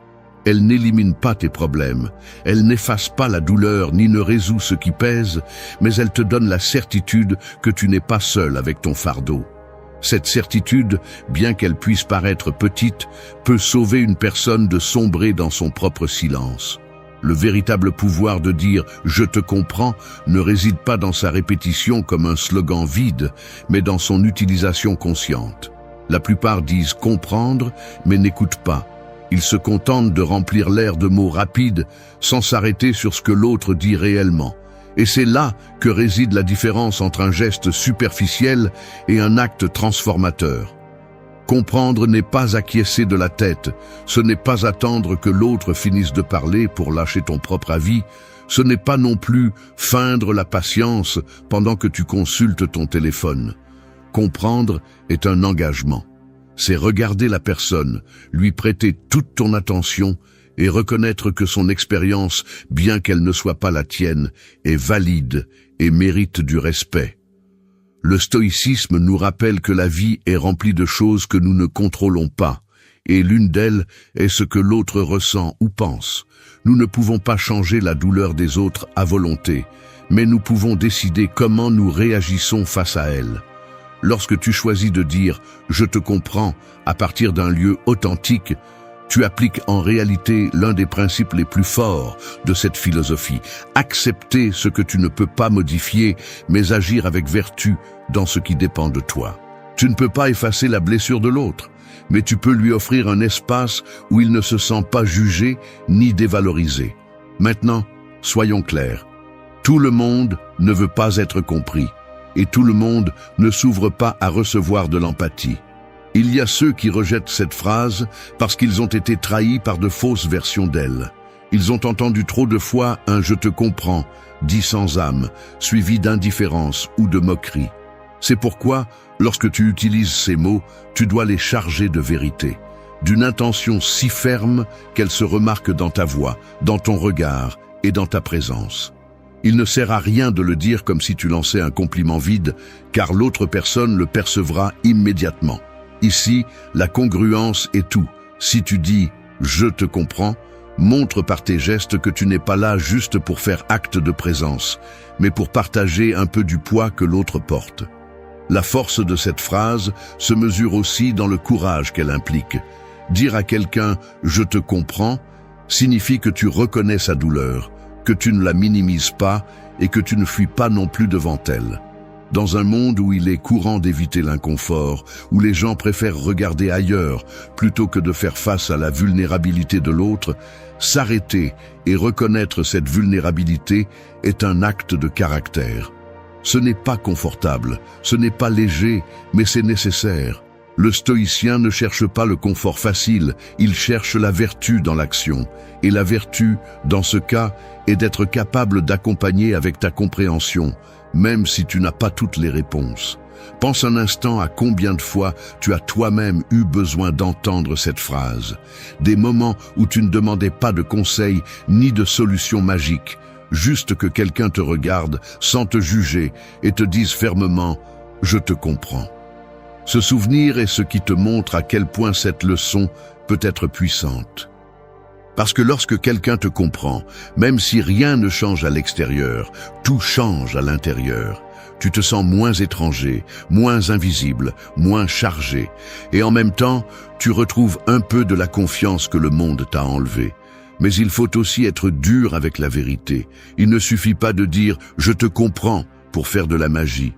Elle n'élimine pas tes problèmes, elle n'efface pas la douleur ni ne résout ce qui pèse, mais elle te donne la certitude que tu n'es pas seul avec ton fardeau. Cette certitude, bien qu'elle puisse paraître petite, peut sauver une personne de sombrer dans son propre silence. Le véritable pouvoir de dire « je te comprends » ne réside pas dans sa répétition comme un slogan vide, mais dans son utilisation consciente. La plupart disent « comprendre » mais n'écoutent pas. Ils se contentent de remplir l'air de mots rapides sans s'arrêter sur ce que l'autre dit réellement. Et c'est là que réside la différence entre un geste superficiel et un acte transformateur. Comprendre n'est pas acquiescer de la tête, ce n'est pas attendre que l'autre finisse de parler pour lâcher ton propre avis, ce n'est pas non plus feindre la patience pendant que tu consultes ton téléphone. Comprendre est un engagement. C'est regarder la personne, lui prêter toute ton attention et reconnaître que son expérience, bien qu'elle ne soit pas la tienne, est valide et mérite du respect. Le stoïcisme nous rappelle que la vie est remplie de choses que nous ne contrôlons pas, et l'une d'elles est ce que l'autre ressent ou pense. Nous ne pouvons pas changer la douleur des autres à volonté, mais nous pouvons décider comment nous réagissons face à elle. Lorsque tu choisis de dire « je te comprends » à partir d'un lieu authentique, tu appliques en réalité l'un des principes les plus forts de cette philosophie. Accepter ce que tu ne peux pas modifier, mais agir avec vertu dans ce qui dépend de toi. Tu ne peux pas effacer la blessure de l'autre, mais tu peux lui offrir un espace où il ne se sent pas jugé ni dévalorisé. Maintenant, soyons clairs. Tout le monde ne veut pas être compris, et tout le monde ne s'ouvre pas à recevoir de l'empathie. Il y a ceux qui rejettent cette phrase parce qu'ils ont été trahis par de fausses versions d'elle. Ils ont entendu trop de fois un « je te comprends » dit sans âme, suivi d'indifférence ou de moquerie. C'est pourquoi, lorsque tu utilises ces mots, tu dois les charger de vérité, d'une intention si ferme qu'elle se remarque dans ta voix, dans ton regard et dans ta présence. Il ne sert à rien de le dire comme si tu lançais un compliment vide, car l'autre personne le percevra immédiatement. Ici, la congruence est tout. Si tu dis « je te comprends », montre par tes gestes que tu n'es pas là juste pour faire acte de présence, mais pour partager un peu du poids que l'autre porte. La force de cette phrase se mesure aussi dans le courage qu'elle implique. Dire à quelqu'un « je te comprends » signifie que tu reconnais sa douleur, que tu ne la minimises pas et que tu ne fuis pas non plus devant elle. Dans un monde où il est courant d'éviter l'inconfort, où les gens préfèrent regarder ailleurs plutôt que de faire face à la vulnérabilité de l'autre, s'arrêter et reconnaître cette vulnérabilité est un acte de caractère. Ce n'est pas confortable, ce n'est pas léger, mais c'est nécessaire. Le stoïcien ne cherche pas le confort facile, il cherche la vertu dans l'action. Et la vertu, dans ce cas, est d'être capable d'accompagner avec ta compréhension, même si tu n'as pas toutes les réponses. Pense un instant à combien de fois tu as toi-même eu besoin d'entendre cette phrase. Des moments où tu ne demandais pas de conseils ni de solutions magiques, juste que quelqu'un te regarde sans te juger et te dise fermement « Je te comprends ». Ce souvenir est ce qui te montre à quel point cette leçon peut être puissante. Parce que lorsque quelqu'un te comprend, même si rien ne change à l'extérieur, tout change à l'intérieur. Tu te sens moins étranger, moins invisible, moins chargé. Et en même temps, tu retrouves un peu de la confiance que le monde t'a enlevée. Mais il faut aussi être dur avec la vérité. Il ne suffit pas de dire « je te comprends » pour faire de la magie.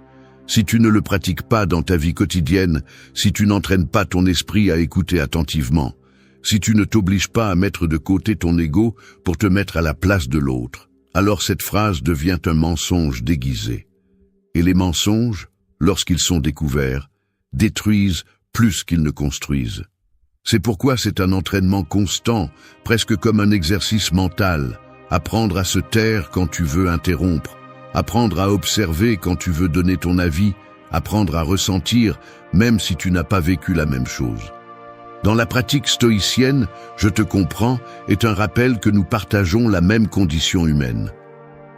Si tu ne le pratiques pas dans ta vie quotidienne, si tu n'entraînes pas ton esprit à écouter attentivement, si tu ne t'obliges pas à mettre de côté ton ego pour te mettre à la place de l'autre, alors cette phrase devient un mensonge déguisé. Et les mensonges, lorsqu'ils sont découverts, détruisent plus qu'ils ne construisent. C'est pourquoi c'est un entraînement constant, presque comme un exercice mental. Apprendre à se taire quand tu veux interrompre, apprendre à observer quand tu veux donner ton avis, apprendre à ressentir même si tu n'as pas vécu la même chose. Dans la pratique stoïcienne, je te comprends, est un rappel que nous partageons la même condition humaine.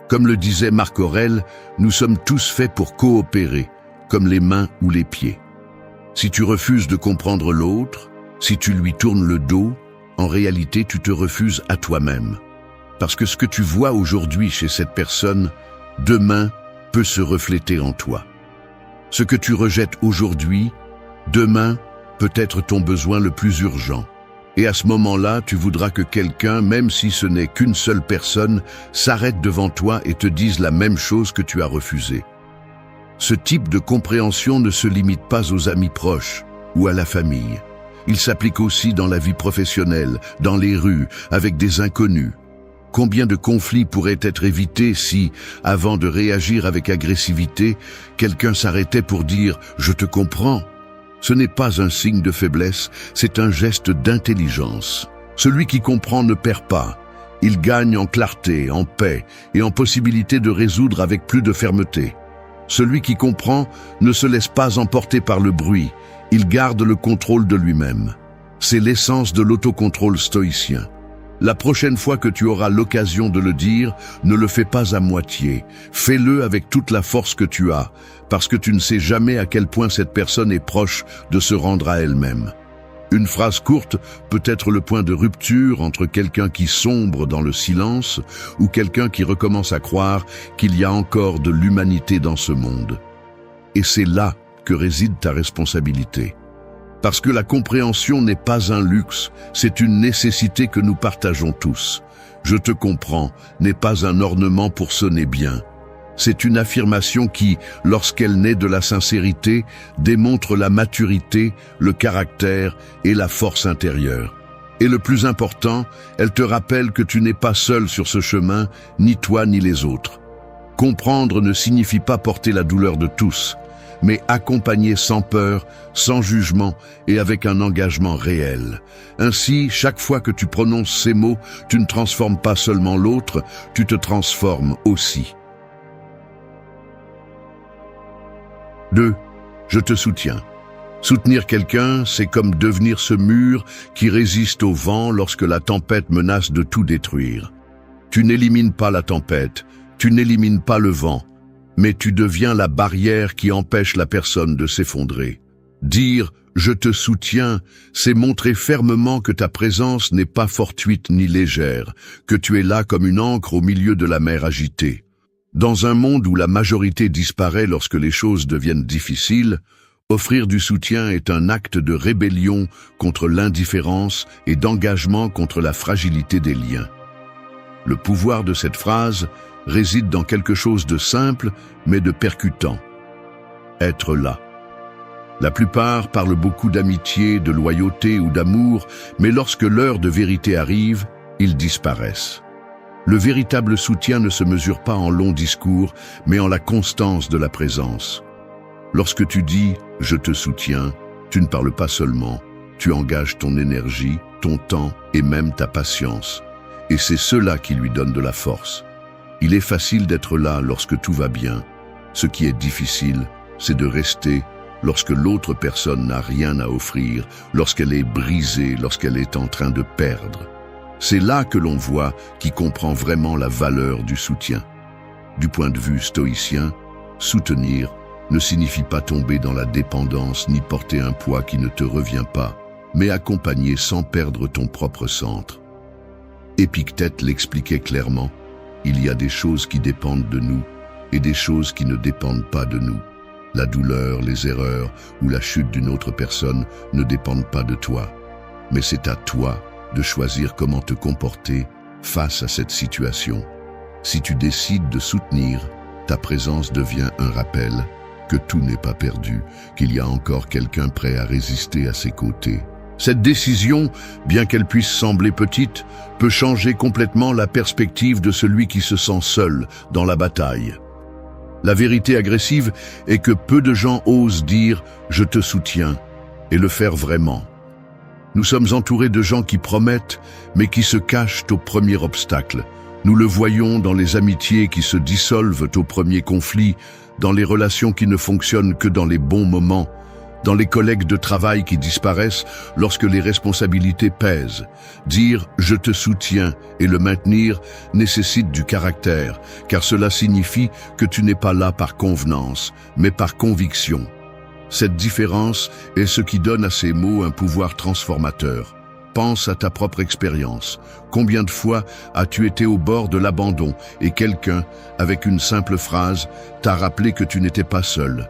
Comme le disait Marc Aurèle, nous sommes tous faits pour coopérer, comme les mains ou les pieds. Si tu refuses de comprendre l'autre, si tu lui tournes le dos, en réalité tu te refuses à toi-même. Parce que ce que tu vois aujourd'hui chez cette personne, demain peut se refléter en toi. Ce que tu rejettes aujourd'hui, demain peut être ton besoin le plus urgent. Et à ce moment-là, tu voudras que quelqu'un, même si ce n'est qu'une seule personne, s'arrête devant toi et te dise la même chose que tu as refusée. Ce type de compréhension ne se limite pas aux amis proches ou à la famille. Il s'applique aussi dans la vie professionnelle, dans les rues, avec des inconnus. Combien de conflits pourraient être évités si, avant de réagir avec agressivité, quelqu'un s'arrêtait pour dire « je te comprends ». Ce n'est pas un signe de faiblesse, c'est un geste d'intelligence. Celui qui comprend ne perd pas. Il gagne en clarté, en paix et en possibilité de résoudre avec plus de fermeté. Celui qui comprend ne se laisse pas emporter par le bruit. Il garde le contrôle de lui-même. C'est l'essence de l'autocontrôle stoïcien. La prochaine fois que tu auras l'occasion de le dire, ne le fais pas à moitié. Fais-le avec toute la force que tu as, parce que tu ne sais jamais à quel point cette personne est proche de se rendre à elle-même. Une phrase courte peut être le point de rupture entre quelqu'un qui sombre dans le silence ou quelqu'un qui recommence à croire qu'il y a encore de l'humanité dans ce monde. Et c'est là que réside ta responsabilité. Parce que la compréhension n'est pas un luxe, c'est une nécessité que nous partageons tous. Je te comprends n'est pas un ornement pour sonner bien. C'est une affirmation qui, lorsqu'elle naît de la sincérité, démontre la maturité, le caractère et la force intérieure. Et le plus important, elle te rappelle que tu n'es pas seul sur ce chemin, ni toi ni les autres. Comprendre ne signifie pas porter la douleur de tous, mais accompagner sans peur, sans jugement et avec un engagement réel. Ainsi, chaque fois que tu prononces ces mots, tu ne transformes pas seulement l'autre, tu te transformes aussi. 2. Je te soutiens. Soutenir quelqu'un, c'est comme devenir ce mur qui résiste au vent lorsque la tempête menace de tout détruire. Tu n'élimines pas la tempête, tu n'élimines pas le vent, mais tu deviens la barrière qui empêche la personne de s'effondrer. Dire « je te soutiens », c'est montrer fermement que ta présence n'est pas fortuite ni légère, que tu es là comme une ancre au milieu de la mer agitée. Dans un monde où la majorité disparaît lorsque les choses deviennent difficiles, offrir du soutien est un acte de rébellion contre l'indifférence et d'engagement contre la fragilité des liens. Le pouvoir de cette phrase réside dans quelque chose de simple mais de percutant. Être là. La plupart parlent beaucoup d'amitié, de loyauté ou d'amour, mais lorsque l'heure de vérité arrive, ils disparaissent. Le véritable soutien ne se mesure pas en longs discours, mais en la constance de la présence. Lorsque tu dis « je te soutiens », Tu ne parles pas seulement, tu engages ton énergie, ton temps et même ta patience. Et c'est cela qui lui donne de la force. Il est facile d'être là lorsque tout va bien. Ce qui est difficile, c'est de rester lorsque l'autre personne n'a rien à offrir, lorsqu'elle est brisée, lorsqu'elle est en train de perdre. C'est là que l'on voit qui comprend vraiment la valeur du soutien. Du point de vue stoïcien, soutenir ne signifie pas tomber dans la dépendance ni porter un poids qui ne te revient pas, mais accompagner sans perdre ton propre centre. Épictète l'expliquait clairement, il y a des choses qui dépendent de nous et des choses qui ne dépendent pas de nous. La douleur, les erreurs ou la chute d'une autre personne ne dépendent pas de toi, mais c'est à toi de choisir comment te comporter face à cette situation. Si tu décides de soutenir, ta présence devient un rappel que tout n'est pas perdu, qu'il y a encore quelqu'un prêt à résister à ses côtés. Cette décision, bien qu'elle puisse sembler petite, peut changer complètement la perspective de celui qui se sent seul dans la bataille. La vérité agressive est que peu de gens osent dire « je te soutiens » et le faire vraiment. Nous sommes entourés de gens qui promettent, mais qui se cachent au premier obstacle. Nous le voyons dans les amitiés qui se dissolvent au premier conflit, dans les relations qui ne fonctionnent que dans les bons moments, dans les collègues de travail qui disparaissent lorsque les responsabilités pèsent. Dire « je te soutiens » et le maintenir nécessite du caractère, car cela signifie que tu n'es pas là par convenance, mais par conviction. Cette différence est ce qui donne à ces mots un pouvoir transformateur. Pense à ta propre expérience. Combien de fois as-tu été au bord de l'abandon et quelqu'un, avec une simple phrase, t'a rappelé que tu n'étais pas seul?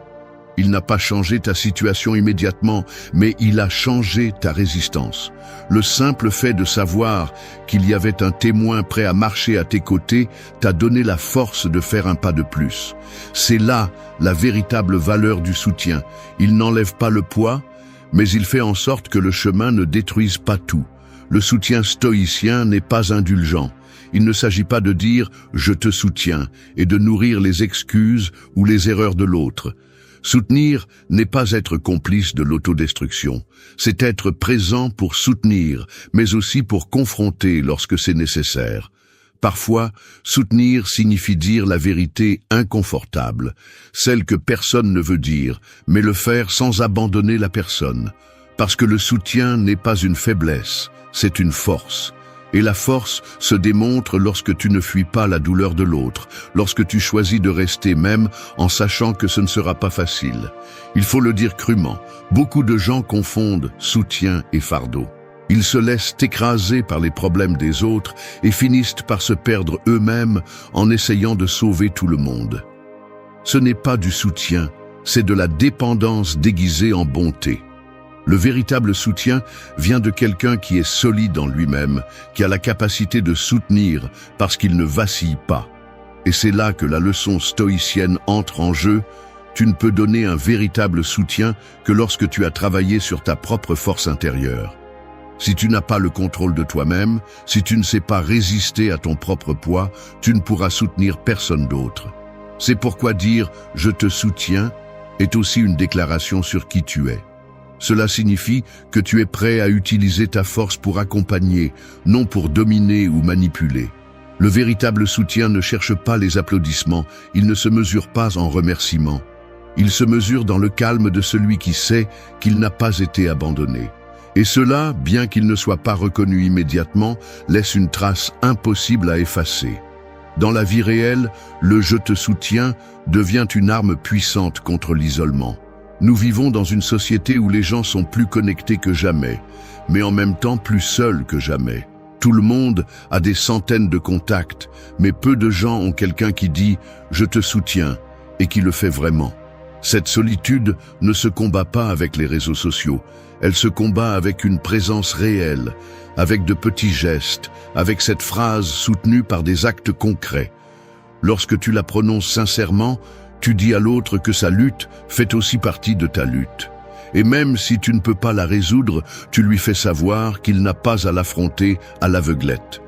Il n'a pas changé ta situation immédiatement, mais il a changé ta résistance. Le simple fait de savoir qu'il y avait un témoin prêt à marcher à tes côtés t'a donné la force de faire un pas de plus. C'est là la véritable valeur du soutien. Il n'enlève pas le poids, mais il fait en sorte que le chemin ne détruise pas tout. Le soutien stoïcien n'est pas indulgent. Il ne s'agit pas de dire « je te soutiens » et de nourrir les excuses ou les erreurs de l'autre. Soutenir n'est pas être complice de l'autodestruction, c'est être présent pour soutenir, mais aussi pour confronter lorsque c'est nécessaire. Parfois, soutenir signifie dire la vérité inconfortable, celle que personne ne veut dire, mais le faire sans abandonner la personne. Parce que le soutien n'est pas une faiblesse, c'est une force. Et la force se démontre lorsque tu ne fuis pas la douleur de l'autre, lorsque tu choisis de rester même en sachant que ce ne sera pas facile. Il faut le dire crûment, beaucoup de gens confondent soutien et fardeau. Ils se laissent écraser par les problèmes des autres et finissent par se perdre eux-mêmes en essayant de sauver tout le monde. Ce n'est pas du soutien, c'est de la dépendance déguisée en bonté. Le véritable soutien vient de quelqu'un qui est solide en lui-même, qui a la capacité de soutenir parce qu'il ne vacille pas. Et c'est là que la leçon stoïcienne entre en jeu. Tu ne peux donner un véritable soutien que lorsque tu as travaillé sur ta propre force intérieure. Si tu n'as pas le contrôle de toi-même, si tu ne sais pas résister à ton propre poids, tu ne pourras soutenir personne d'autre. C'est pourquoi dire « je te soutiens » est aussi une déclaration sur qui tu es. Cela signifie que tu es prêt à utiliser ta force pour accompagner, non pour dominer ou manipuler. Le véritable soutien ne cherche pas les applaudissements, il ne se mesure pas en remerciements. Il se mesure dans le calme de celui qui sait qu'il n'a pas été abandonné. Et cela, bien qu'il ne soit pas reconnu immédiatement, laisse une trace impossible à effacer. Dans la vie réelle, le « je te soutiens » devient une arme puissante contre l'isolement. Nous vivons dans une société où les gens sont plus connectés que jamais, mais en même temps plus seuls que jamais. Tout le monde a des centaines de contacts, mais peu de gens ont quelqu'un qui dit « je te soutiens » et qui le fait vraiment. Cette solitude ne se combat pas avec les réseaux sociaux, elle se combat avec une présence réelle, avec de petits gestes, avec cette phrase soutenue par des actes concrets. Lorsque tu la prononces sincèrement, tu dis à l'autre que sa lutte fait aussi partie de ta lutte. Et même si tu ne peux pas la résoudre, tu lui fais savoir qu'il n'a pas à l'affronter à l'aveuglette.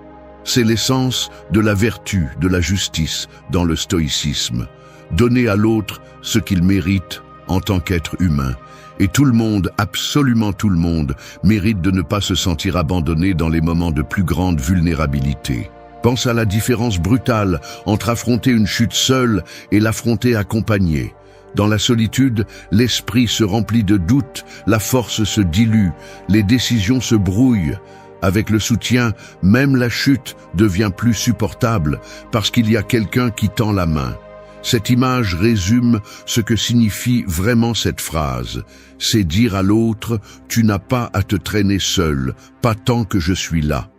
C'est l'essence de la vertu, de la justice dans le stoïcisme. Donner à l'autre ce qu'il mérite en tant qu'être humain. Et tout le monde, absolument tout le monde, mérite de ne pas se sentir abandonné dans les moments de plus grande vulnérabilité. Pense à la différence brutale entre affronter une chute seule et l'affronter accompagné. Dans la solitude, l'esprit se remplit de doutes, la force se dilue, les décisions se brouillent. Avec le soutien, même la chute devient plus supportable parce qu'il y a quelqu'un qui tend la main. Cette image résume ce que signifie vraiment cette phrase. C'est dire à l'autre, tu n'as pas à te traîner seul, pas tant que je suis là.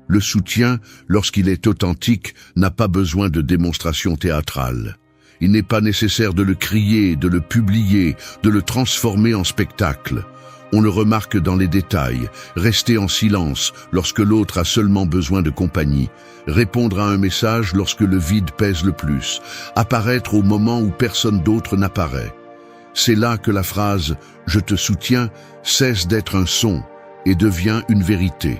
Le soutien, lorsqu'il est authentique, n'a pas besoin de démonstration théâtrale. Il n'est pas nécessaire de le crier, de le publier, de le transformer en spectacle. On le remarque dans les détails, rester en silence lorsque l'autre a seulement besoin de compagnie, répondre à un message lorsque le vide pèse le plus, apparaître au moment où personne d'autre n'apparaît. C'est là que la phrase « je te soutiens » cesse d'être un son et devient une vérité.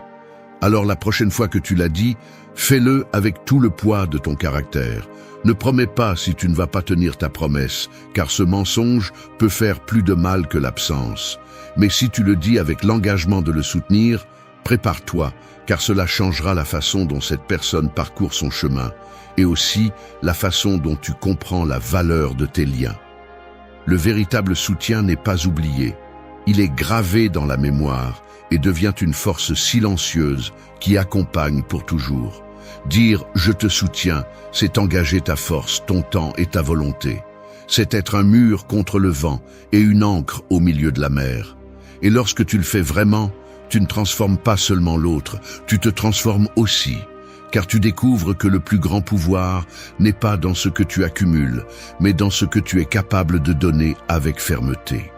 Alors la prochaine fois que tu l'as dit, fais-le avec tout le poids de ton caractère. Ne promets pas si tu ne vas pas tenir ta promesse, car ce mensonge peut faire plus de mal que l'absence. Mais si tu le dis avec l'engagement de le soutenir, prépare-toi, car cela changera la façon dont cette personne parcourt son chemin, et aussi la façon dont tu comprends la valeur de tes liens. Le véritable soutien n'est pas oublié. Il est gravé dans la mémoire et devient une force silencieuse qui accompagne pour toujours. Dire « je te soutiens », c'est engager ta force, ton temps et ta volonté. C'est être un mur contre le vent et une ancre au milieu de la mer. Et lorsque tu le fais vraiment, tu ne transformes pas seulement l'autre, tu te transformes aussi, car tu découvres que le plus grand pouvoir n'est pas dans ce que tu accumules, mais dans ce que tu es capable de donner avec fermeté.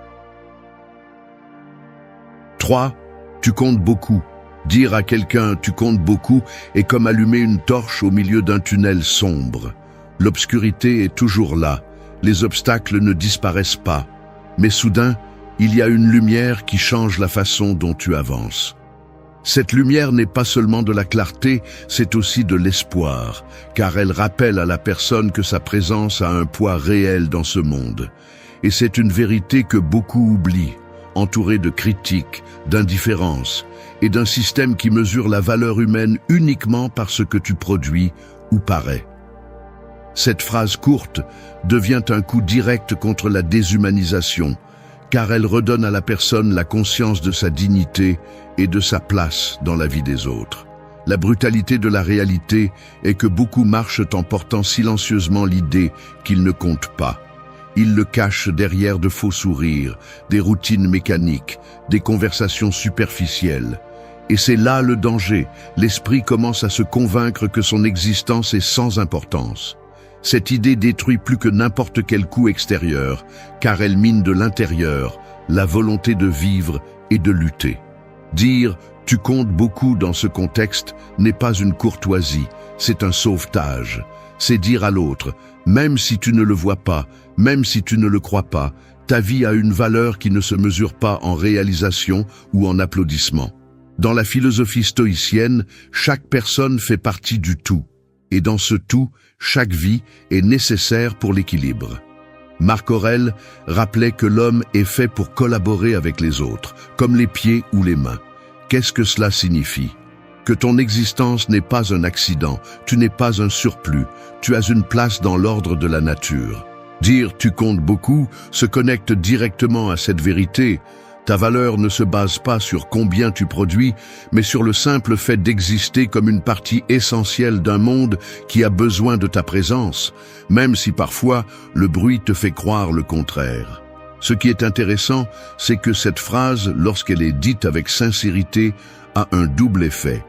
3. Tu comptes beaucoup. Dire à quelqu'un « tu comptes beaucoup » est comme allumer une torche au milieu d'un tunnel sombre. L'obscurité est toujours là, les obstacles ne disparaissent pas, mais soudain, il y a une lumière qui change la façon dont tu avances. Cette lumière n'est pas seulement de la clarté, c'est aussi de l'espoir, car elle rappelle à la personne que sa présence a un poids réel dans ce monde. Et c'est une vérité que beaucoup oublient, entourée de critiques, d'indifférence, et d'un système qui mesure la valeur humaine uniquement par ce que tu produis ou parais. Cette phrase courte devient un coup direct contre la déshumanisation, car elle redonne à la personne la conscience de sa dignité et de sa place dans la vie des autres. La brutalité de la réalité est que beaucoup marchent en portant silencieusement l'idée qu'ils ne comptent pas. Ils le cachent derrière de faux sourires, des routines mécaniques, des conversations superficielles. Et c'est là le danger. L'esprit commence à se convaincre que son existence est sans importance. Cette idée détruit plus que n'importe quel coup extérieur, car elle mine de l'intérieur la volonté de vivre et de lutter. Dire « tu comptes beaucoup » dans ce contexte n'est pas une courtoisie, c'est un sauvetage. C'est dire à l'autre « même si tu ne le vois pas, même si tu ne le crois pas, ta vie a une valeur qui ne se mesure pas en réalisation ou en applaudissement. » Dans la philosophie stoïcienne, chaque personne fait partie du tout. Et dans ce tout, chaque vie est nécessaire pour l'équilibre. Marc Aurèle rappelait que l'homme est fait pour collaborer avec les autres, comme les pieds ou les mains. Qu'est-ce que cela signifie? Que ton existence n'est pas un accident, tu n'es pas un surplus, tu as une place dans l'ordre de la nature. Dire « tu comptes beaucoup » se connecte directement à cette vérité. Ta valeur ne se base pas sur combien tu produis, mais sur le simple fait d'exister comme une partie essentielle d'un monde qui a besoin de ta présence, même si parfois le bruit te fait croire le contraire. Ce qui est intéressant, c'est que cette phrase, lorsqu'elle est dite avec sincérité, a un double effet.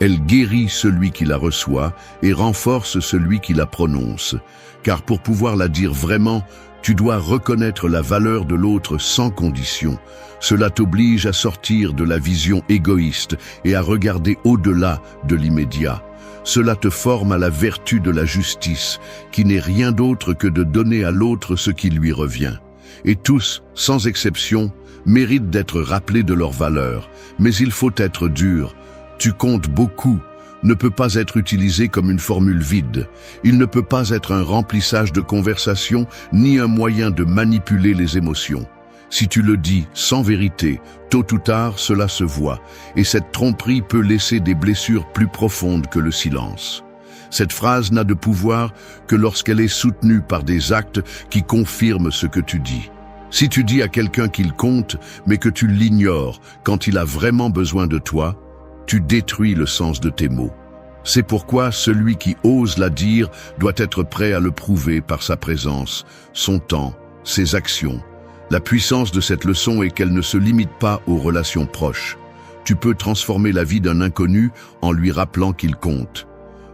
Elle guérit celui qui la reçoit et renforce celui qui la prononce. Car pour pouvoir la dire vraiment, tu dois reconnaître la valeur de l'autre sans condition. Cela t'oblige à sortir de la vision égoïste et à regarder au-delà de l'immédiat. Cela te forme à la vertu de la justice, qui n'est rien d'autre que de donner à l'autre ce qui lui revient. Et tous, sans exception, méritent d'être rappelés de leur valeur. Mais il faut être dur. Tu comptes beaucoup ne peut pas être utilisé comme une formule vide. Il ne peut pas être un remplissage de conversation ni un moyen de manipuler les émotions. Si tu le dis sans vérité, tôt ou tard, cela se voit, et cette tromperie peut laisser des blessures plus profondes que le silence. Cette phrase n'a de pouvoir que lorsqu'elle est soutenue par des actes qui confirment ce que tu dis. Si tu dis à quelqu'un qu'il compte, mais que tu l'ignores quand il a vraiment besoin de toi, tu détruis le sens de tes mots. C'est pourquoi celui qui ose la dire doit être prêt à le prouver par sa présence, son temps, ses actions. La puissance de cette leçon est qu'elle ne se limite pas aux relations proches. Tu peux transformer la vie d'un inconnu en lui rappelant qu'il compte.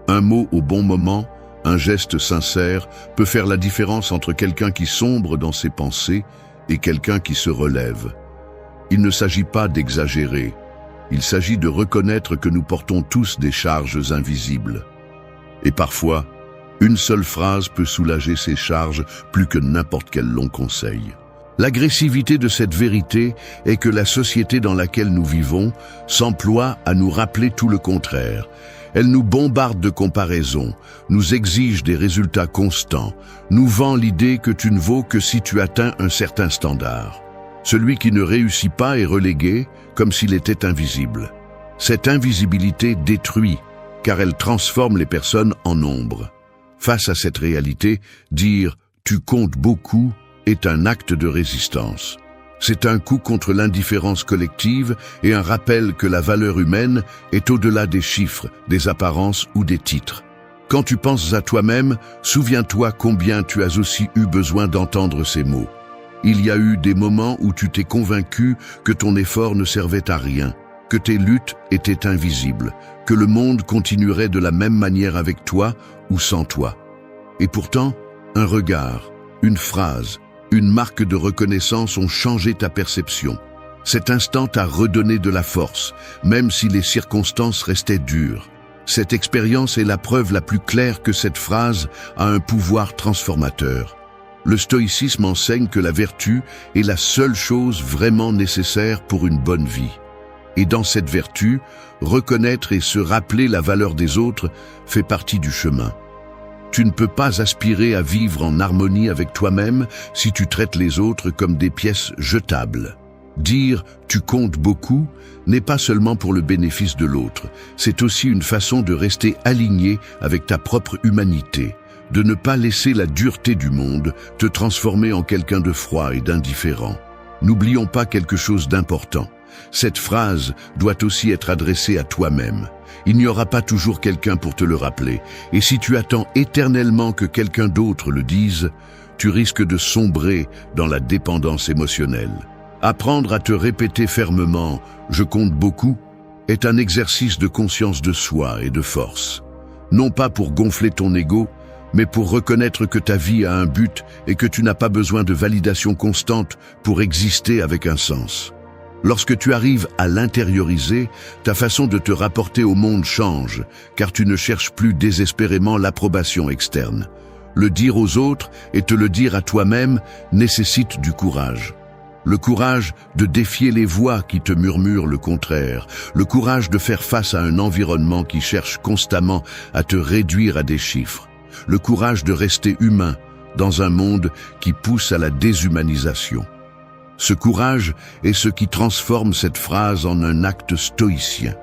Un mot au bon moment, un geste sincère peut faire la différence entre quelqu'un qui sombre dans ses pensées et quelqu'un qui se relève. Il ne s'agit pas d'exagérer. Il s'agit de reconnaître que nous portons tous des charges invisibles. Et parfois, une seule phrase peut soulager ces charges plus que n'importe quel long conseil. L'agressivité de cette vérité est que la société dans laquelle nous vivons s'emploie à nous rappeler tout le contraire. Elle nous bombarde de comparaisons, nous exige des résultats constants, nous vend l'idée que tu ne vaux que si tu atteins un certain standard. Celui qui ne réussit pas est relégué comme s'il était invisible. Cette invisibilité détruit, car elle transforme les personnes en ombre. Face à cette réalité, dire « tu comptes beaucoup » est un acte de résistance. C'est un coup contre l'indifférence collective et un rappel que la valeur humaine est au-delà des chiffres, des apparences ou des titres. Quand tu penses à toi-même, souviens-toi combien tu as aussi eu besoin d'entendre ces mots. Il y a eu des moments où tu t'es convaincu que ton effort ne servait à rien, que tes luttes étaient invisibles, que le monde continuerait de la même manière avec toi ou sans toi. Et pourtant, un regard, une phrase, une marque de reconnaissance ont changé ta perception. Cet instant t'a redonné de la force, même si les circonstances restaient dures. Cette expérience est la preuve la plus claire que cette phrase a un pouvoir transformateur. Le stoïcisme enseigne que la vertu est la seule chose vraiment nécessaire pour une bonne vie. Et dans cette vertu, reconnaître et se rappeler la valeur des autres fait partie du chemin. Tu ne peux pas aspirer à vivre en harmonie avec toi-même si tu traites les autres comme des pièces jetables. Dire « tu comptes beaucoup » n'est pas seulement pour le bénéfice de l'autre, c'est aussi une façon de rester aligné avec ta propre humanité, de ne pas laisser la dureté du monde te transformer en quelqu'un de froid et d'indifférent. N'oublions pas quelque chose d'important. Cette phrase doit aussi être adressée à toi-même. Il n'y aura pas toujours quelqu'un pour te le rappeler, et si tu attends éternellement que quelqu'un d'autre le dise, tu risques de sombrer dans la dépendance émotionnelle. Apprendre à te répéter fermement « je compte beaucoup » est un exercice de conscience de soi et de force. Non pas pour gonfler ton ego, mais pour reconnaître que ta vie a un but et que tu n'as pas besoin de validation constante pour exister avec un sens. Lorsque tu arrives à l'intérioriser, ta façon de te rapporter au monde change, car tu ne cherches plus désespérément l'approbation externe. Le dire aux autres et te le dire à toi-même nécessite du courage. Le courage de défier les voix qui te murmurent le contraire, le courage de faire face à un environnement qui cherche constamment à te réduire à des chiffres, le courage de rester humain dans un monde qui pousse à la déshumanisation. Ce courage est ce qui transforme cette phrase en un acte stoïcien.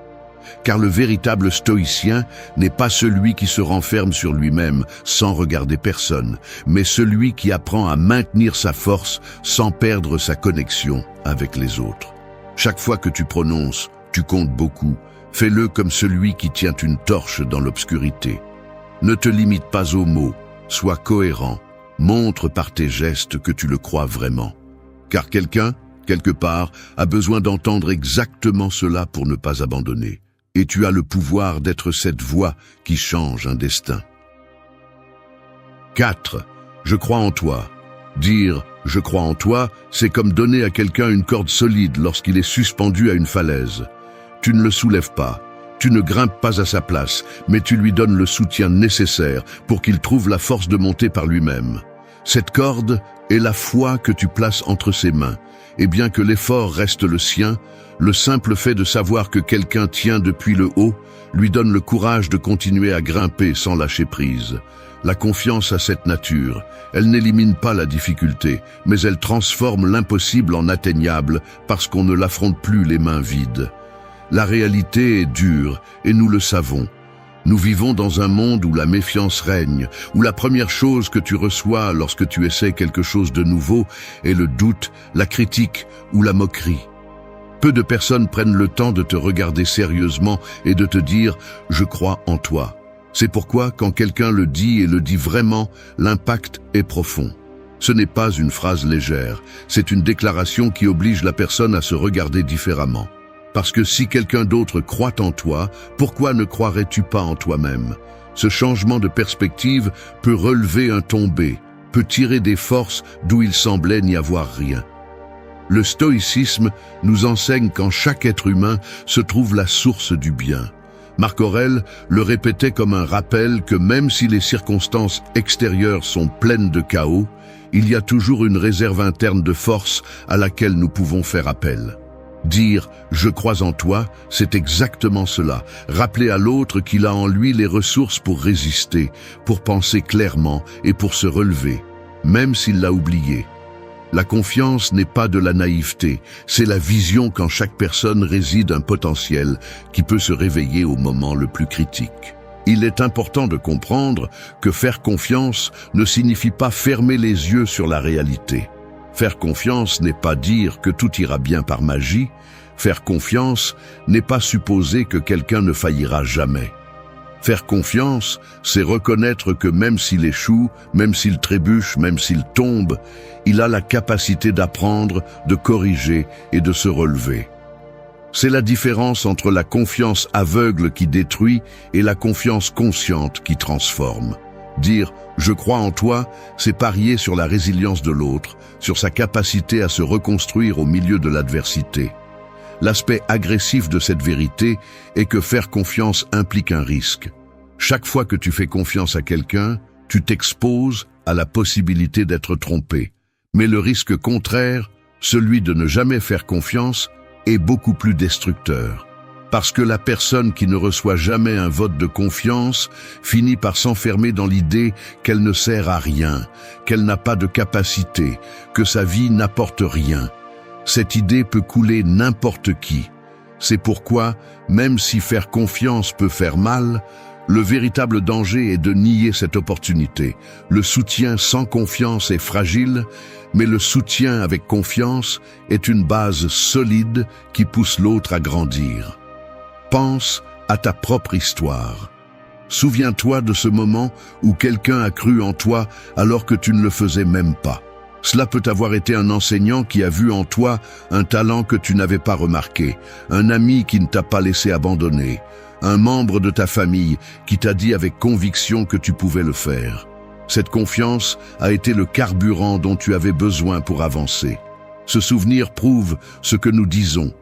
Car le véritable stoïcien n'est pas celui qui se renferme sur lui-même sans regarder personne, mais celui qui apprend à maintenir sa force sans perdre sa connexion avec les autres. Chaque fois que tu prononces « tu comptes beaucoup », fais-le comme celui qui tient une torche dans l'obscurité. Ne te limite pas aux mots, sois cohérent, montre par tes gestes que tu le crois vraiment. Car quelqu'un, quelque part, a besoin d'entendre exactement cela pour ne pas abandonner. Et tu as le pouvoir d'être cette voix qui change un destin. 4. Je crois en toi. Dire « je crois en toi », c'est comme donner à quelqu'un une corde solide lorsqu'il est suspendu à une falaise. Tu ne le soulèves pas, tu ne grimpes pas à sa place, mais tu lui donnes le soutien nécessaire pour qu'il trouve la force de monter par lui-même. Cette corde est la foi que tu places entre ses mains, et bien que l'effort reste le sien, le simple fait de savoir que quelqu'un tient depuis le haut lui donne le courage de continuer à grimper sans lâcher prise. La confiance a cette nature. Elle n'élimine pas la difficulté, mais elle transforme l'impossible en atteignable parce qu'on ne l'affronte plus les mains vides. La réalité est dure et nous le savons. Nous vivons dans un monde où la méfiance règne, où la première chose que tu reçois lorsque tu essaies quelque chose de nouveau est le doute, la critique ou la moquerie. Peu de personnes prennent le temps de te regarder sérieusement et de te dire « je crois en toi ». C'est pourquoi, quand quelqu'un le dit et le dit vraiment, l'impact est profond. Ce n'est pas une phrase légère, c'est une déclaration qui oblige la personne à se regarder différemment. Parce que si quelqu'un d'autre croit en toi, pourquoi ne croirais-tu pas en toi-même? Ce changement de perspective peut relever un tombé, peut tirer des forces d'où il semblait n'y avoir rien. Le stoïcisme nous enseigne qu'en chaque être humain se trouve la source du bien. Marc Aurèle le répétait comme un rappel que même si les circonstances extérieures sont pleines de chaos, il y a toujours une réserve interne de force à laquelle nous pouvons faire appel. Dire « je crois en toi », c'est exactement cela. Rappeler à l'autre qu'il a en lui les ressources pour résister, pour penser clairement et pour se relever, même s'il l'a oublié. La confiance n'est pas de la naïveté, c'est la vision qu'en chaque personne réside un potentiel qui peut se réveiller au moment le plus critique. Il est important de comprendre que faire confiance ne signifie pas fermer les yeux sur la réalité. Faire confiance n'est pas dire que tout ira bien par magie. Faire confiance n'est pas supposer que quelqu'un ne faillira jamais. Faire confiance, c'est reconnaître que même s'il échoue, même s'il trébuche, même s'il tombe, il a la capacité d'apprendre, de corriger et de se relever. C'est la différence entre la confiance aveugle qui détruit et la confiance consciente qui transforme. Dire « je crois en toi », c'est parier sur la résilience de l'autre, sur sa capacité à se reconstruire au milieu de l'adversité. L'aspect agressif de cette vérité est que faire confiance implique un risque. Chaque fois que tu fais confiance à quelqu'un, tu t'exposes à la possibilité d'être trompé. Mais le risque contraire, celui de ne jamais faire confiance, est beaucoup plus destructeur. Parce que la personne qui ne reçoit jamais un vote de confiance finit par s'enfermer dans l'idée qu'elle ne sert à rien, qu'elle n'a pas de capacité, que sa vie n'apporte rien. Cette idée peut couler n'importe qui. C'est pourquoi, même si faire confiance peut faire mal, le véritable danger est de nier cette opportunité. Le soutien sans confiance est fragile, mais le soutien avec confiance est une base solide qui pousse l'autre à grandir. Pense à ta propre histoire. Souviens-toi de ce moment où quelqu'un a cru en toi alors que tu ne le faisais même pas. Cela peut avoir été un enseignant qui a vu en toi un talent que tu n'avais pas remarqué, un ami qui ne t'a pas laissé abandonner, un membre de ta famille qui t'a dit avec conviction que tu pouvais le faire. Cette confiance a été le carburant dont tu avais besoin pour avancer. Ce souvenir prouve ce que nous disons.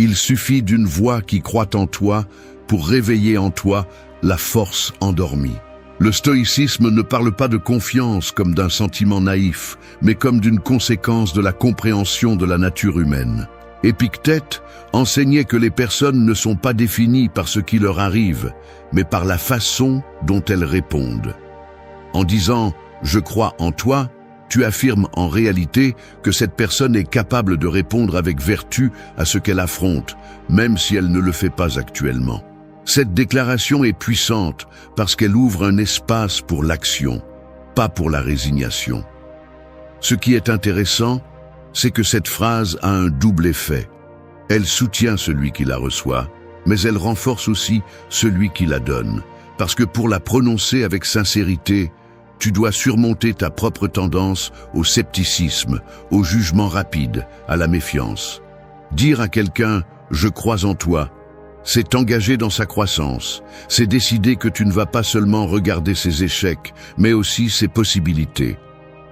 Il suffit d'une voix qui croit en toi pour réveiller en toi la force endormie. Le stoïcisme ne parle pas de confiance comme d'un sentiment naïf, mais comme d'une conséquence de la compréhension de la nature humaine. Épictète enseignait que les personnes ne sont pas définies par ce qui leur arrive, mais par la façon dont elles répondent. En disant « je crois en toi », tu affirmes en réalité que cette personne est capable de répondre avec vertu à ce qu'elle affronte, même si elle ne le fait pas actuellement. Cette déclaration est puissante parce qu'elle ouvre un espace pour l'action, pas pour la résignation. Ce qui est intéressant, c'est que cette phrase a un double effet. Elle soutient celui qui la reçoit, mais elle renforce aussi celui qui la donne. Parce que pour la prononcer avec sincérité, tu dois surmonter ta propre tendance au scepticisme, au jugement rapide, à la méfiance. Dire à quelqu'un « je crois en toi », c'est t'engager dans sa croissance, c'est décider que tu ne vas pas seulement regarder ses échecs, mais aussi ses possibilités.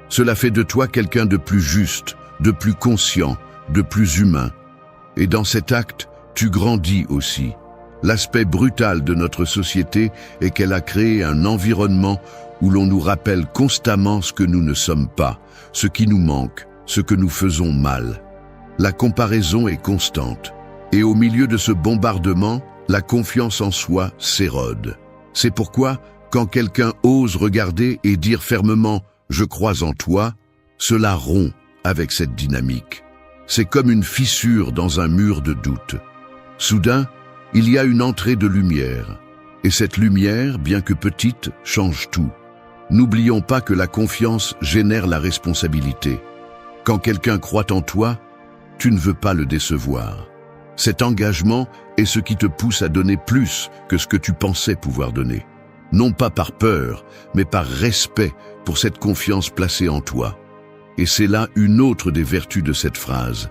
Cela fait de toi quelqu'un de plus juste, de plus conscient, de plus humain. Et dans cet acte, tu grandis aussi. L'aspect brutal de notre société est qu'elle a créé un environnement où l'on nous rappelle constamment ce que nous ne sommes pas, ce qui nous manque, ce que nous faisons mal. La comparaison est constante. Et au milieu de ce bombardement, la confiance en soi s'érode. C'est pourquoi, quand quelqu'un ose regarder et dire fermement « je crois en toi », cela rompt avec cette dynamique. C'est comme une fissure dans un mur de doute. Soudain, il y a une entrée de lumière. Et cette lumière, bien que petite, change tout. N'oublions pas que la confiance génère la responsabilité. Quand quelqu'un croit en toi, tu ne veux pas le décevoir. Cet engagement est ce qui te pousse à donner plus que ce que tu pensais pouvoir donner. Non pas par peur, mais par respect pour cette confiance placée en toi. Et c'est là une autre des vertus de cette phrase.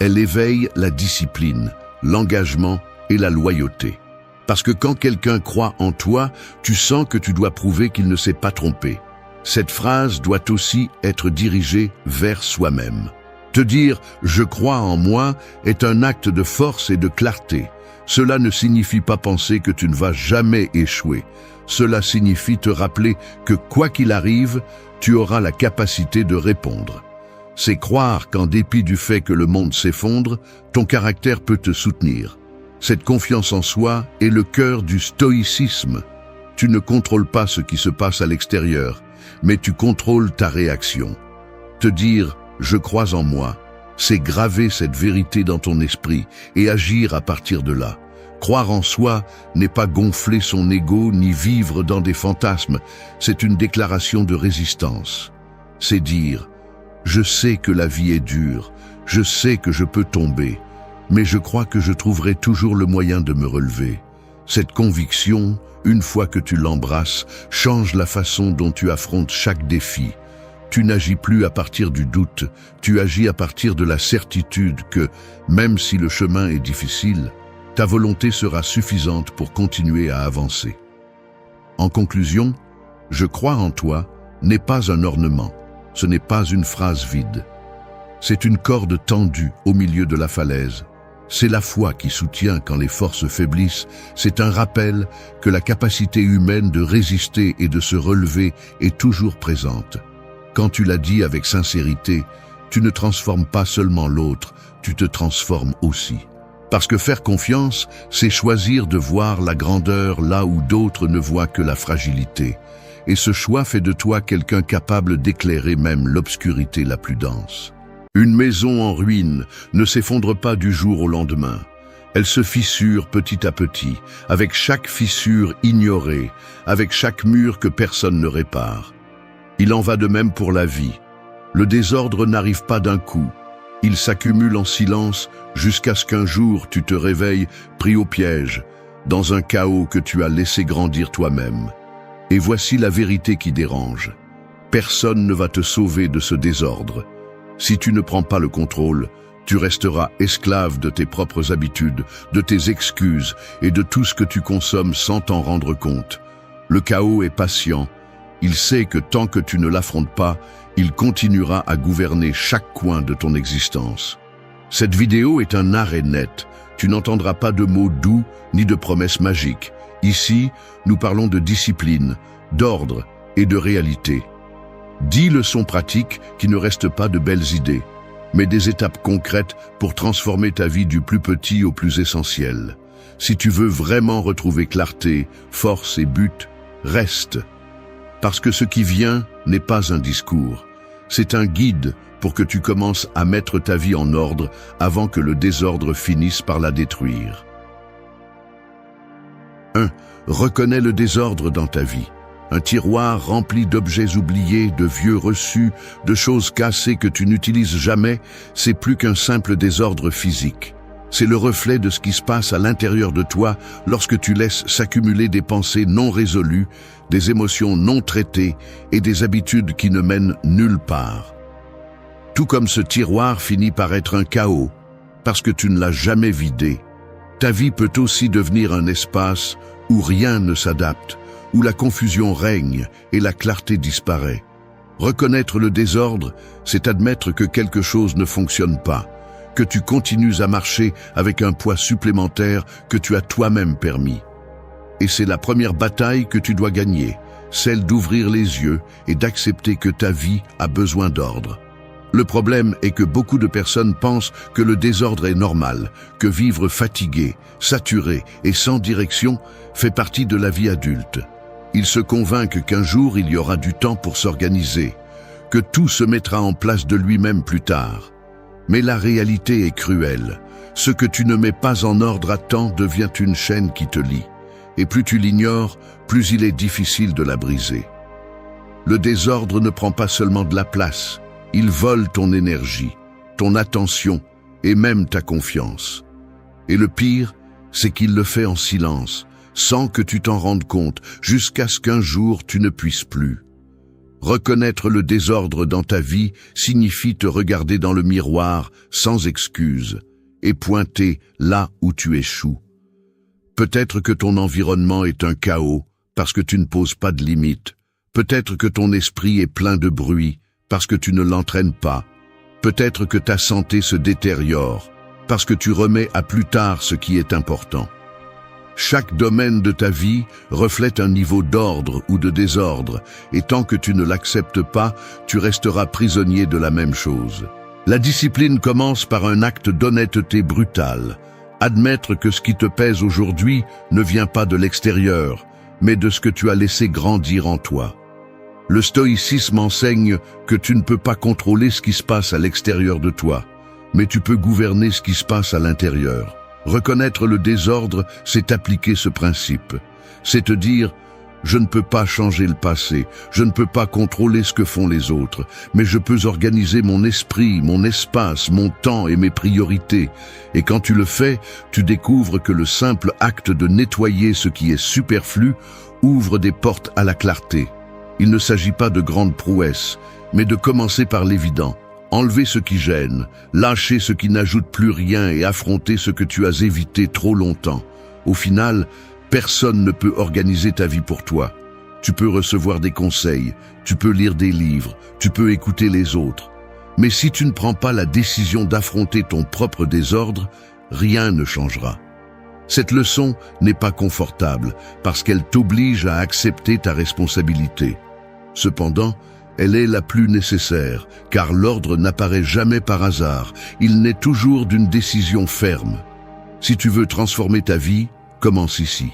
Elle éveille la discipline, l'engagement et la loyauté. Parce que quand quelqu'un croit en toi, tu sens que tu dois prouver qu'il ne s'est pas trompé. Cette phrase doit aussi être dirigée vers soi-même. Te dire « je crois en moi » est un acte de force et de clarté. Cela ne signifie pas penser que tu ne vas jamais échouer. Cela signifie te rappeler que quoi qu'il arrive, tu auras la capacité de répondre. C'est croire qu'en dépit du fait que le monde s'effondre, ton caractère peut te soutenir. Cette confiance en soi est le cœur du stoïcisme. Tu ne contrôles pas ce qui se passe à l'extérieur, mais tu contrôles ta réaction. Te dire « je crois en moi », c'est graver cette vérité dans ton esprit et agir à partir de là. Croire en soi n'est pas gonfler son ego ni vivre dans des fantasmes, c'est une déclaration de résistance. C'est dire « je sais que la vie est dure, je sais que je peux tomber, mais je crois que je trouverai toujours le moyen de me relever ». Cette conviction, une fois que tu l'embrasses, change la façon dont tu affrontes chaque défi. Tu n'agis plus à partir du doute, tu agis à partir de la certitude que, même si le chemin est difficile, ta volonté sera suffisante pour continuer à avancer. En conclusion, « je crois en toi » n'est pas un ornement, ce n'est pas une phrase vide. C'est une corde tendue au milieu de la falaise. C'est la foi qui soutient quand les forces faiblissent, c'est un rappel que la capacité humaine de résister et de se relever est toujours présente. Quand tu l'as dit avec sincérité, tu ne transformes pas seulement l'autre, tu te transformes aussi. Parce que faire confiance, c'est choisir de voir la grandeur là où d'autres ne voient que la fragilité. Et ce choix fait de toi quelqu'un capable d'éclairer même l'obscurité la plus dense. Une maison en ruine ne s'effondre pas du jour au lendemain. Elle se fissure petit à petit, avec chaque fissure ignorée, avec chaque mur que personne ne répare. Il en va de même pour la vie. Le désordre n'arrive pas d'un coup. Il s'accumule en silence jusqu'à ce qu'un jour tu te réveilles pris au piège, dans un chaos que tu as laissé grandir toi-même. Et voici la vérité qui dérange. Personne ne va te sauver de ce désordre. Si tu ne prends pas le contrôle, tu resteras esclave de tes propres habitudes, de tes excuses et de tout ce que tu consommes sans t'en rendre compte. Le chaos est patient. Il sait que tant que tu ne l'affrontes pas, il continuera à gouverner chaque coin de ton existence. Cette vidéo est un arrêt net. Tu n'entendras pas de mots doux ni de promesses magiques. Ici, nous parlons de discipline, d'ordre et de réalité. 10 leçons pratiques qui ne restent pas de belles idées, mais des étapes concrètes pour transformer ta vie du plus petit au plus essentiel. Si tu veux vraiment retrouver clarté, force et but, reste. Parce que ce qui vient n'est pas un discours, c'est un guide pour que tu commences à mettre ta vie en ordre avant que le désordre finisse par la détruire. 1. Reconnais le désordre dans ta vie. Un tiroir rempli d'objets oubliés, de vieux reçus, de choses cassées que tu n'utilises jamais, c'est plus qu'un simple désordre physique. C'est le reflet de ce qui se passe à l'intérieur de toi lorsque tu laisses s'accumuler des pensées non résolues, des émotions non traitées et des habitudes qui ne mènent nulle part. Tout comme ce tiroir finit par être un chaos, parce que tu ne l'as jamais vidé. Ta vie peut aussi devenir un espace où rien ne s'adapte, où la confusion règne et la clarté disparaît. Reconnaître le désordre, c'est admettre que quelque chose ne fonctionne pas, que tu continues à marcher avec un poids supplémentaire que tu as toi-même permis. Et c'est la première bataille que tu dois gagner, celle d'ouvrir les yeux et d'accepter que ta vie a besoin d'ordre. Le problème est que beaucoup de personnes pensent que le désordre est normal, que vivre fatigué, saturé et sans direction fait partie de la vie adulte. Ils se convainquent qu'un jour il y aura du temps pour s'organiser, que tout se mettra en place de lui-même plus tard. Mais la réalité est cruelle. Ce que tu ne mets pas en ordre à temps devient une chaîne qui te lie. Et plus tu l'ignores, plus il est difficile de la briser. Le désordre ne prend pas seulement de la place. Il vole ton énergie, ton attention et même ta confiance. Et le pire, c'est qu'il le fait en silence, sans que tu t'en rendes compte, jusqu'à ce qu'un jour tu ne puisses plus. Reconnaître le désordre dans ta vie signifie te regarder dans le miroir sans excuse et pointer là où tu échoues. Peut-être que ton environnement est un chaos parce que tu ne poses pas de limites. Peut-être que ton esprit est plein de bruit parce que tu ne l'entraînes pas. Peut-être que ta santé se détériore parce que tu remets à plus tard ce qui est important. Chaque domaine de ta vie reflète un niveau d'ordre ou de désordre, et tant que tu ne l'acceptes pas, tu resteras prisonnier de la même chose. La discipline commence par un acte d'honnêteté brutale. Admettre que ce qui te pèse aujourd'hui ne vient pas de l'extérieur, mais de ce que tu as laissé grandir en toi. Le stoïcisme enseigne que tu ne peux pas contrôler ce qui se passe à l'extérieur de toi, mais tu peux gouverner ce qui se passe à l'intérieur. Reconnaître le désordre, c'est appliquer ce principe. C'est te dire, je ne peux pas changer le passé, je ne peux pas contrôler ce que font les autres, mais je peux organiser mon esprit, mon espace, mon temps et mes priorités. Et quand tu le fais, tu découvres que le simple acte de nettoyer ce qui est superflu ouvre des portes à la clarté. Il ne s'agit pas de grandes prouesses, mais de commencer par l'évident. Enlever ce qui gêne, lâcher ce qui n'ajoute plus rien et affronter ce que tu as évité trop longtemps. Au final, personne ne peut organiser ta vie pour toi. Tu peux recevoir des conseils, tu peux lire des livres, tu peux écouter les autres. Mais si tu ne prends pas la décision d'affronter ton propre désordre, rien ne changera. Cette leçon n'est pas confortable parce qu'elle t'oblige à accepter ta responsabilité. Cependant, elle est la plus nécessaire, car l'ordre n'apparaît jamais par hasard, il naît toujours d'une décision ferme. Si tu veux transformer ta vie, commence ici.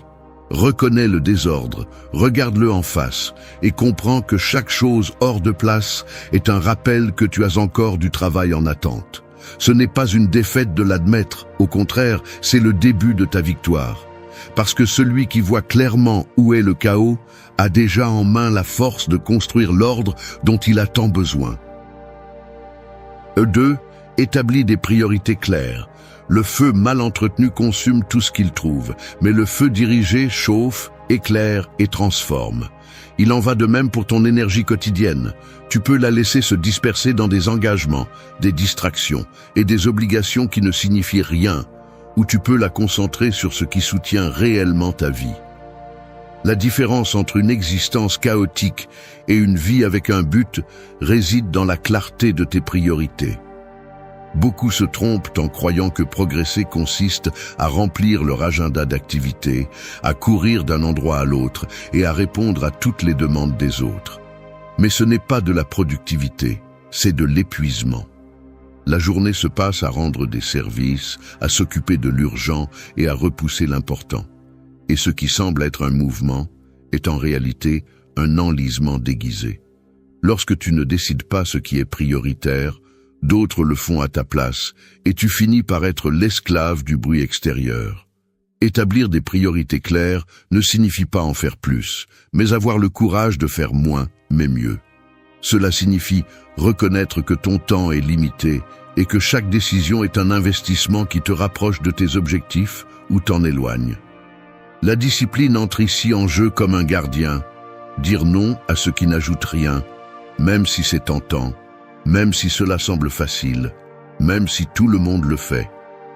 Reconnais le désordre, regarde-le en face, et comprends que chaque chose hors de place est un rappel que tu as encore du travail en attente. Ce n'est pas une défaite de l'admettre, au contraire, c'est le début de ta victoire. Parce que celui qui voit clairement où est le chaos a déjà en main la force de construire l'ordre dont il a tant besoin. 2. Établis des priorités claires. Le feu mal entretenu consume tout ce qu'il trouve, mais le feu dirigé chauffe, éclaire et transforme. Il en va de même pour ton énergie quotidienne. Tu peux la laisser se disperser dans des engagements, des distractions et des obligations qui ne signifient rien, ou tu peux la concentrer sur ce qui soutient réellement ta vie. La différence entre une existence chaotique et une vie avec un but réside dans la clarté de tes priorités. Beaucoup se trompent en croyant que progresser consiste à remplir leur agenda d'activités, à courir d'un endroit à l'autre et à répondre à toutes les demandes des autres. Mais ce n'est pas de la productivité, c'est de l'épuisement. La journée se passe à rendre des services, à s'occuper de l'urgent et à repousser l'important. Et ce qui semble être un mouvement est en réalité un enlisement déguisé. Lorsque tu ne décides pas ce qui est prioritaire, d'autres le font à ta place, et tu finis par être l'esclave du bruit extérieur. Établir des priorités claires ne signifie pas en faire plus, mais avoir le courage de faire moins, mais mieux. Cela signifie reconnaître que ton temps est limité et que chaque décision est un investissement qui te rapproche de tes objectifs ou t'en éloigne. La discipline entre ici en jeu comme un gardien, dire non à ce qui n'ajoute rien, même si c'est tentant, même si cela semble facile, même si tout le monde le fait.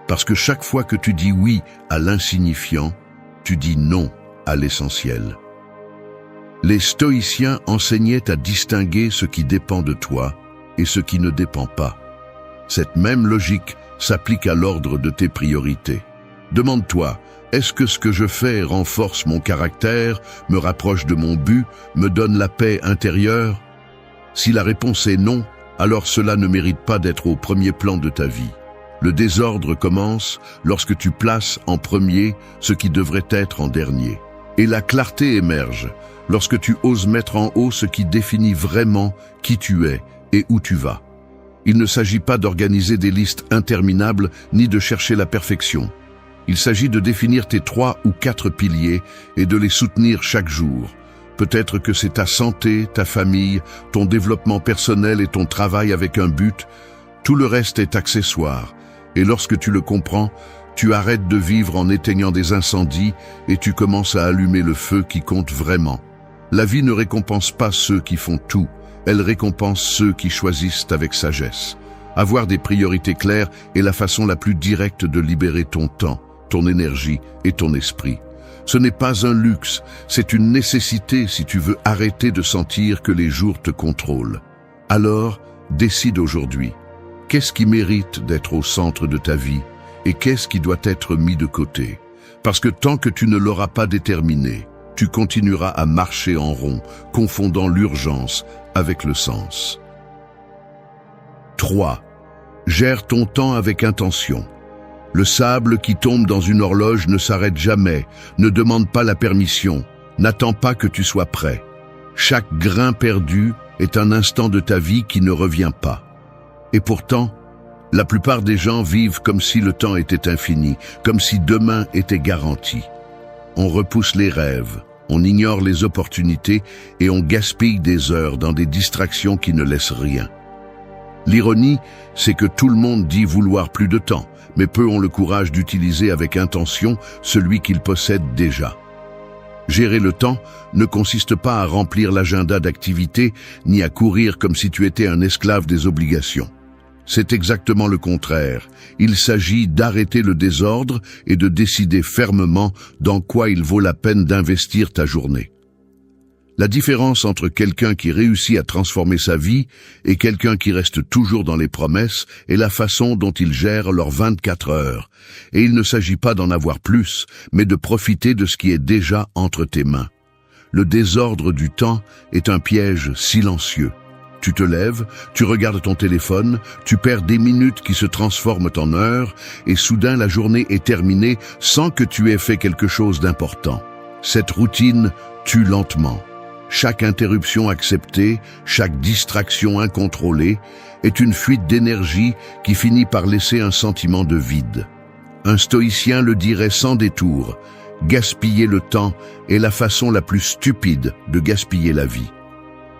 Parce que chaque fois que tu dis oui à l'insignifiant, tu dis non à l'essentiel. Les stoïciens enseignaient à distinguer ce qui dépend de toi et ce qui ne dépend pas. Cette même logique s'applique à l'ordre de tes priorités. Demande-toi, Est-ce que ce que je fais renforce mon caractère, me rapproche de mon but, me donne la paix intérieure? Si la réponse est non, alors cela ne mérite pas d'être au premier plan de ta vie. Le désordre commence lorsque tu places en premier ce qui devrait être en dernier. Et la clarté émerge lorsque tu oses mettre en haut ce qui définit vraiment qui tu es et où tu vas. Il ne s'agit pas d'organiser des listes interminables ni de chercher la perfection. Il s'agit de définir tes 3 ou 4 piliers et de les soutenir chaque jour. Peut-être que c'est ta santé, ta famille, ton développement personnel et ton travail avec un but. Tout le reste est accessoire. Et lorsque tu le comprends, tu arrêtes de vivre en éteignant des incendies et tu commences à allumer le feu qui compte vraiment. La vie ne récompense pas ceux qui font tout, elle récompense ceux qui choisissent avec sagesse. Avoir des priorités claires est la façon la plus directe de libérer ton temps, ton énergie et ton esprit. Ce n'est pas un luxe, c'est une nécessité si tu veux arrêter de sentir que les jours te contrôlent. Alors, décide aujourd'hui. Qu'est-ce qui mérite d'être au centre de ta vie et qu'est-ce qui doit être mis de côté? Parce que tant que tu ne l'auras pas déterminé, tu continueras à marcher en rond, confondant l'urgence avec le sens. 3. Gère ton temps avec intention. Le sable qui tombe dans une horloge ne s'arrête jamais, ne demande pas la permission, n'attend pas que tu sois prêt. Chaque grain perdu est un instant de ta vie qui ne revient pas. Et pourtant, la plupart des gens vivent comme si le temps était infini, comme si demain était garanti. On repousse les rêves, on ignore les opportunités et on gaspille des heures dans des distractions qui ne laissent rien. L'ironie, c'est que tout le monde dit vouloir plus de temps, mais peu ont le courage d'utiliser avec intention celui qu'ils possèdent déjà. Gérer le temps ne consiste pas à remplir l'agenda d'activités ni à courir comme si tu étais un esclave des obligations. C'est exactement le contraire. Il s'agit d'arrêter le désordre et de décider fermement dans quoi il vaut la peine d'investir ta journée. La différence entre quelqu'un qui réussit à transformer sa vie et quelqu'un qui reste toujours dans les promesses est la façon dont ils gèrent leurs 24 heures. Et il ne s'agit pas d'en avoir plus, mais de profiter de ce qui est déjà entre tes mains. Le désordre du temps est un piège silencieux. Tu te lèves, tu regardes ton téléphone, tu perds des minutes qui se transforment en heures et soudain la journée est terminée sans que tu aies fait quelque chose d'important. Cette routine tue lentement. Chaque interruption acceptée, chaque distraction incontrôlée est une fuite d'énergie qui finit par laisser un sentiment de vide. Un stoïcien le dirait sans détour, gaspiller le temps est la façon la plus stupide de gaspiller la vie.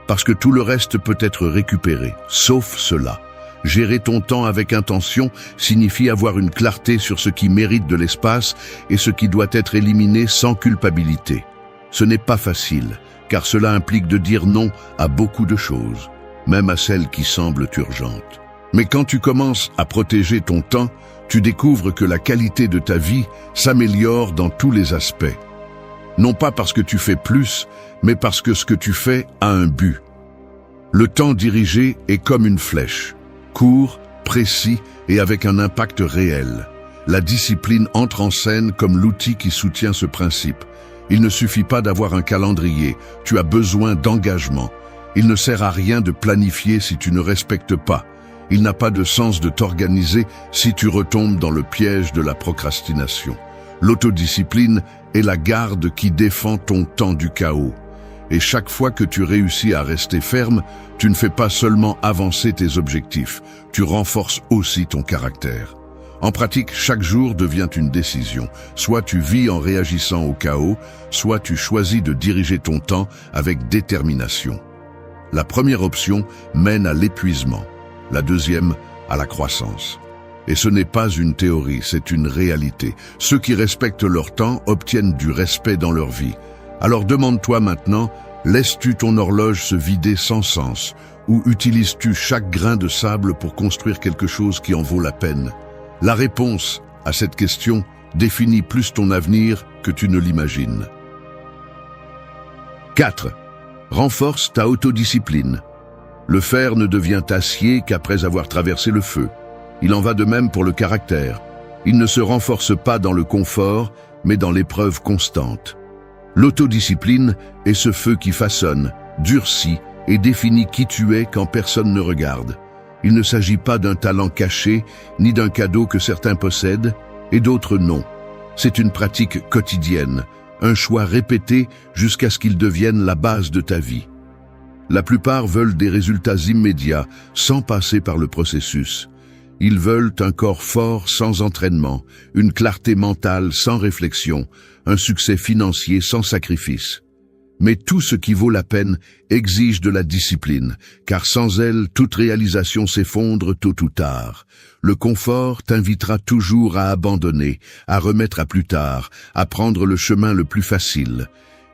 Parce que tout le reste peut être récupéré, sauf cela. Gérer ton temps avec intention signifie avoir une clarté sur ce qui mérite de l'espace et ce qui doit être éliminé sans culpabilité. Ce n'est pas facile, car cela implique de dire non à beaucoup de choses, même à celles qui semblent urgentes. Mais quand tu commences à protéger ton temps, tu découvres que la qualité de ta vie s'améliore dans tous les aspects. Non pas parce que tu fais plus, mais parce que ce que tu fais a un but. Le temps dirigé est comme une flèche, court, précis et avec un impact réel. La discipline entre en scène comme l'outil qui soutient ce principe. Il ne suffit pas d'avoir un calendrier, tu as besoin d'engagement. Il ne sert à rien de planifier si tu ne respectes pas. Il n'a pas de sens de t'organiser si tu retombes dans le piège de la procrastination. L'autodiscipline est la garde qui défend ton temps du chaos. Et chaque fois que tu réussis à rester ferme, tu ne fais pas seulement avancer tes objectifs, tu renforces aussi ton caractère. En pratique, chaque jour devient une décision. Soit tu vis en réagissant au chaos, soit tu choisis de diriger ton temps avec détermination. La première option mène à l'épuisement, la deuxième à la croissance. Et ce n'est pas une théorie, c'est une réalité. Ceux qui respectent leur temps obtiennent du respect dans leur vie. Alors demande-toi maintenant, laisses-tu ton horloge se vider sans sens ou utilises-tu chaque grain de sable pour construire quelque chose qui en vaut la peine? La réponse à cette question définit plus ton avenir que tu ne l'imagines. 4. Renforce ta autodiscipline. Le fer ne devient acier qu'après avoir traversé le feu. Il en va de même pour le caractère. Il ne se renforce pas dans le confort, mais dans l'épreuve constante. L'autodiscipline est ce feu qui façonne, durcit et définit qui tu es quand personne ne regarde. Il ne s'agit pas d'un talent caché, ni d'un cadeau que certains possèdent et d'autres non. C'est une pratique quotidienne, un choix répété jusqu'à ce qu'il devienne la base de ta vie. La plupart veulent des résultats immédiats, sans passer par le processus. Ils veulent un corps fort sans entraînement, une clarté mentale sans réflexion, un succès financier sans sacrifice. Mais tout ce qui vaut la peine exige de la discipline, car sans elle, toute réalisation s'effondre tôt ou tard. Le confort t'invitera toujours à abandonner, à remettre à plus tard, à prendre le chemin le plus facile.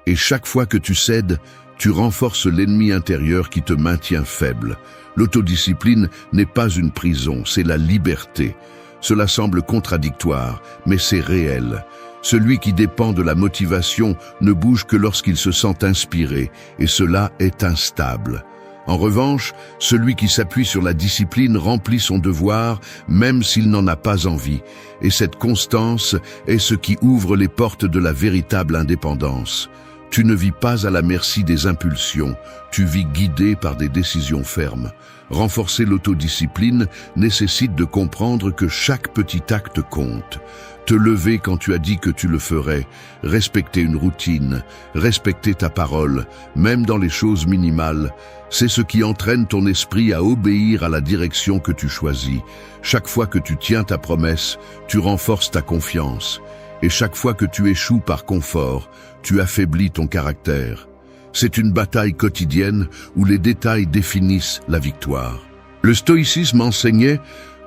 Et chaque fois que tu cèdes, tu renforces l'ennemi intérieur qui te maintient faible. L'autodiscipline n'est pas une prison, c'est la liberté. Cela semble contradictoire, mais c'est réel. Celui qui dépend de la motivation ne bouge que lorsqu'il se sent inspiré, et cela est instable. En revanche, celui qui s'appuie sur la discipline remplit son devoir, même s'il n'en a pas envie, et cette constance est ce qui ouvre les portes de la véritable indépendance. Tu ne vis pas à la merci des impulsions, tu vis guidé par des décisions fermes. Renforcer l'autodiscipline nécessite de comprendre que chaque petit acte compte. Te lever quand tu as dit que tu le ferais, respecter une routine, respecter ta parole, même dans les choses minimales, c'est ce qui entraîne ton esprit à obéir à la direction que tu choisis. Chaque fois que tu tiens ta promesse, tu renforces ta confiance. Et chaque fois que tu échoues par confort, tu affaiblis ton caractère. C'est une bataille quotidienne où les détails définissent la victoire. Le stoïcisme enseignait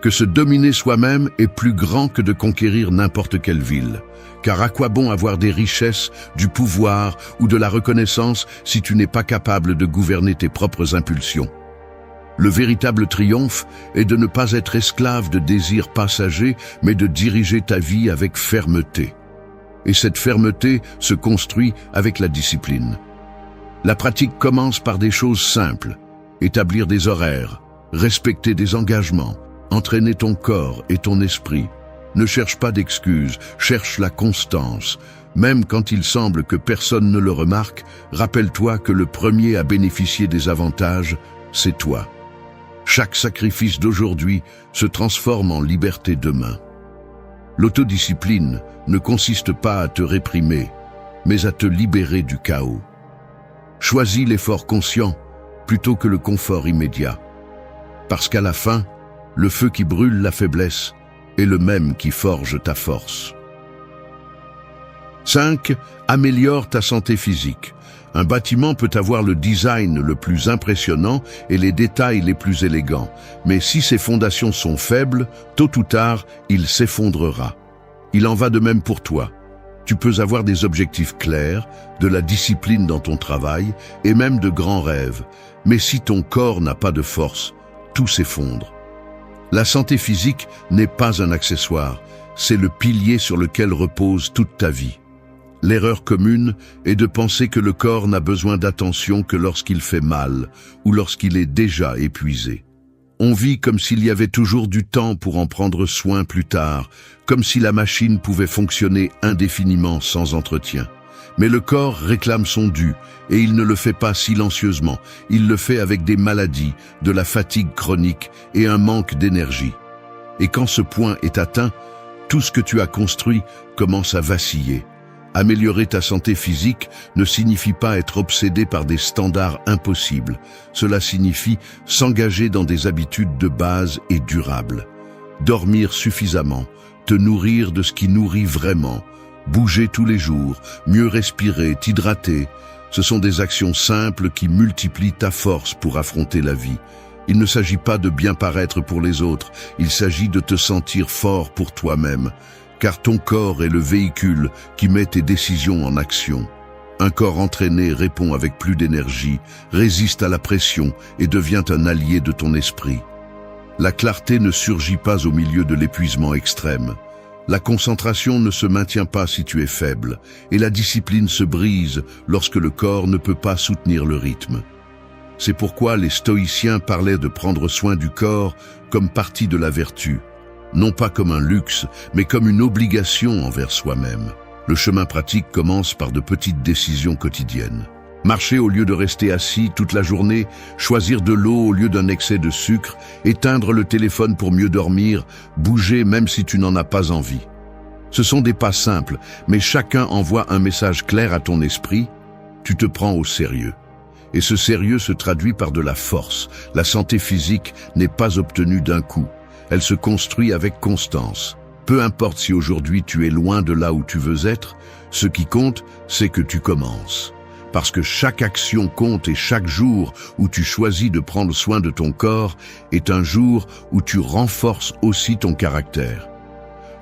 que se dominer soi-même est plus grand que de conquérir n'importe quelle ville. Car à quoi bon avoir des richesses, du pouvoir ou de la reconnaissance si tu n'es pas capable de gouverner tes propres impulsions? Le véritable triomphe est de ne pas être esclave de désirs passagers, mais de diriger ta vie avec fermeté. Et cette fermeté se construit avec la discipline. La pratique commence par des choses simples: établir des horaires, respecter des engagements, entraîner ton corps et ton esprit. Ne cherche pas d'excuses, cherche la constance. Même quand il semble que personne ne le remarque, rappelle-toi que le premier à bénéficier des avantages, c'est toi. Chaque sacrifice d'aujourd'hui se transforme en liberté demain. L'autodiscipline ne consiste pas à te réprimer, mais à te libérer du chaos. Choisis l'effort conscient plutôt que le confort immédiat. Parce qu'à la fin, le feu qui brûle la faiblesse est le même qui forge ta force. 5. Améliore ta santé physique. Un bâtiment peut avoir le design le plus impressionnant et les détails les plus élégants, mais si ses fondations sont faibles, tôt ou tard, il s'effondrera. Il en va de même pour toi. Tu peux avoir des objectifs clairs, de la discipline dans ton travail et même de grands rêves, mais si ton corps n'a pas de force, tout s'effondre. La santé physique n'est pas un accessoire, c'est le pilier sur lequel repose toute ta vie. L'erreur commune est de penser que le corps n'a besoin d'attention que lorsqu'il fait mal ou lorsqu'il est déjà épuisé. On vit comme s'il y avait toujours du temps pour en prendre soin plus tard, comme si la machine pouvait fonctionner indéfiniment sans entretien. Mais le corps réclame son dû, et il ne le fait pas silencieusement, il le fait avec des maladies, de la fatigue chronique et un manque d'énergie. Et quand ce point est atteint, tout ce que tu as construit commence à vaciller. Améliorer ta santé physique ne signifie pas être obsédé par des standards impossibles. Cela signifie s'engager dans des habitudes de base et durables. Dormir suffisamment, te nourrir de ce qui nourrit vraiment, bouger tous les jours, mieux respirer, t'hydrater. Ce sont des actions simples qui multiplient ta force pour affronter la vie. Il ne s'agit pas de bien paraître pour les autres, il s'agit de te sentir fort pour toi-même. Car ton corps est le véhicule qui met tes décisions en action. Un corps entraîné répond avec plus d'énergie, résiste à la pression et devient un allié de ton esprit. La clarté ne surgit pas au milieu de l'épuisement extrême. La concentration ne se maintient pas si tu es faible, et la discipline se brise lorsque le corps ne peut pas soutenir le rythme. C'est pourquoi les stoïciens parlaient de prendre soin du corps comme partie de la vertu. Non pas comme un luxe, mais comme une obligation envers soi-même. Le chemin pratique commence par de petites décisions quotidiennes. Marcher au lieu de rester assis toute la journée, choisir de l'eau au lieu d'un excès de sucre, éteindre le téléphone pour mieux dormir, bouger même si tu n'en as pas envie. Ce sont des pas simples, mais chacun envoie un message clair à ton esprit. Tu te prends au sérieux. Et ce sérieux se traduit par de la force. La santé physique n'est pas obtenue d'un coup. Elle se construit avec constance. Peu importe si aujourd'hui tu es loin de là où tu veux être, ce qui compte, c'est que tu commences. Parce que chaque action compte et chaque jour où tu choisis de prendre soin de ton corps est un jour où tu renforces aussi ton caractère.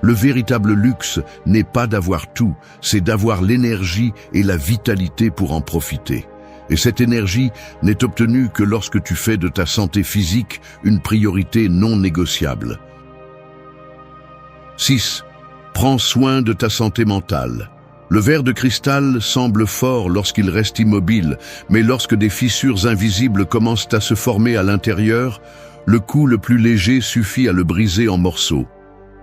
Le véritable luxe n'est pas d'avoir tout, c'est d'avoir l'énergie et la vitalité pour en profiter. Et cette énergie n'est obtenue que lorsque tu fais de ta santé physique une priorité non négociable. 6. Prends soin de ta santé mentale. Le verre de cristal semble fort lorsqu'il reste immobile, mais lorsque des fissures invisibles commencent à se former à l'intérieur, le coup le plus léger suffit à le briser en morceaux.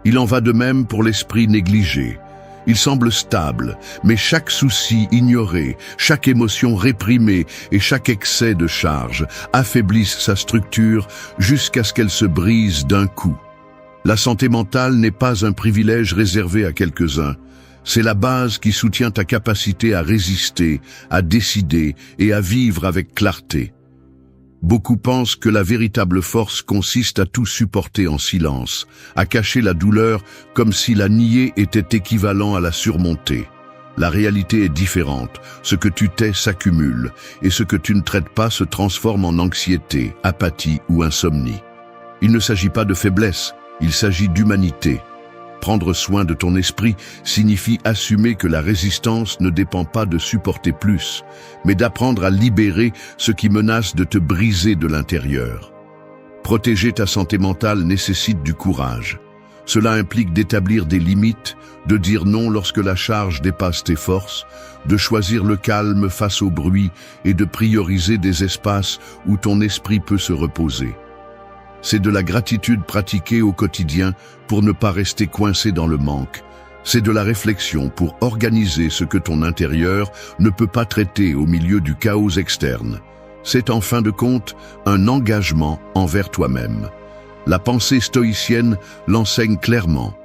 Il en va de même pour l'esprit négligé. Il semble stable, mais chaque souci ignoré, chaque émotion réprimée et chaque excès de charge affaiblissent sa structure jusqu'à ce qu'elle se brise d'un coup. La santé mentale n'est pas un privilège réservé à quelques-uns. C'est la base qui soutient ta capacité à résister, à décider et à vivre avec clarté. Beaucoup pensent que la véritable force consiste à tout supporter en silence, à cacher la douleur comme si la nier était équivalent à la surmonter. La réalité est différente. Ce que tu tais s'accumule, et ce que tu ne traites pas se transforme en anxiété, apathie ou insomnie. Il ne s'agit pas de faiblesse, il s'agit d'humanité. Prendre soin de ton esprit signifie assumer que la résistance ne dépend pas de supporter plus, mais d'apprendre à libérer ce qui menace de te briser de l'intérieur. Protéger ta santé mentale nécessite du courage. Cela implique d'établir des limites, de dire non lorsque la charge dépasse tes forces, de choisir le calme face au bruit et de prioriser des espaces où ton esprit peut se reposer. C'est de la gratitude pratiquée au quotidien pour ne pas rester coincé dans le manque. C'est de la réflexion pour organiser ce que ton intérieur ne peut pas traiter au milieu du chaos externe. C'est en fin de compte un engagement envers toi-même. La pensée stoïcienne l'enseigne clairement.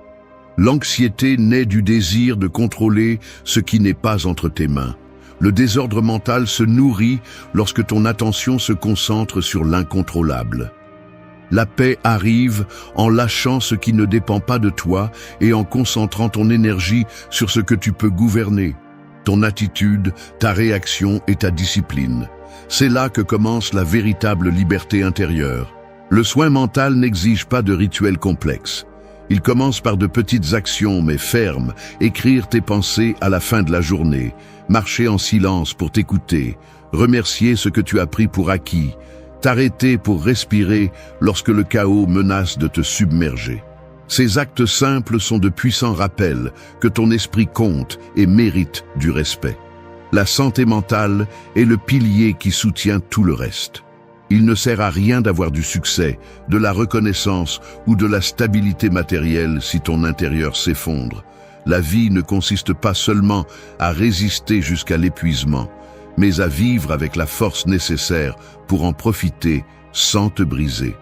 L'anxiété naît du désir de contrôler ce qui n'est pas entre tes mains. Le désordre mental se nourrit lorsque ton attention se concentre sur l'incontrôlable. La paix arrive en lâchant ce qui ne dépend pas de toi et en concentrant ton énergie sur ce que tu peux gouverner, ton attitude, ta réaction et ta discipline. C'est là que commence la véritable liberté intérieure. Le soin mental n'exige pas de rituels complexes. Il commence par de petites actions mais fermes, écrire tes pensées à la fin de la journée, marcher en silence pour t'écouter, remercier ce que tu as pris pour acquis, t'arrêter pour respirer lorsque le chaos menace de te submerger. Ces actes simples sont de puissants rappels que ton esprit compte et mérite du respect. La santé mentale est le pilier qui soutient tout le reste. Il ne sert à rien d'avoir du succès, de la reconnaissance ou de la stabilité matérielle si ton intérieur s'effondre. La vie ne consiste pas seulement à résister jusqu'à l'épuisement, mais à vivre avec la force nécessaire pour en profiter sans te briser.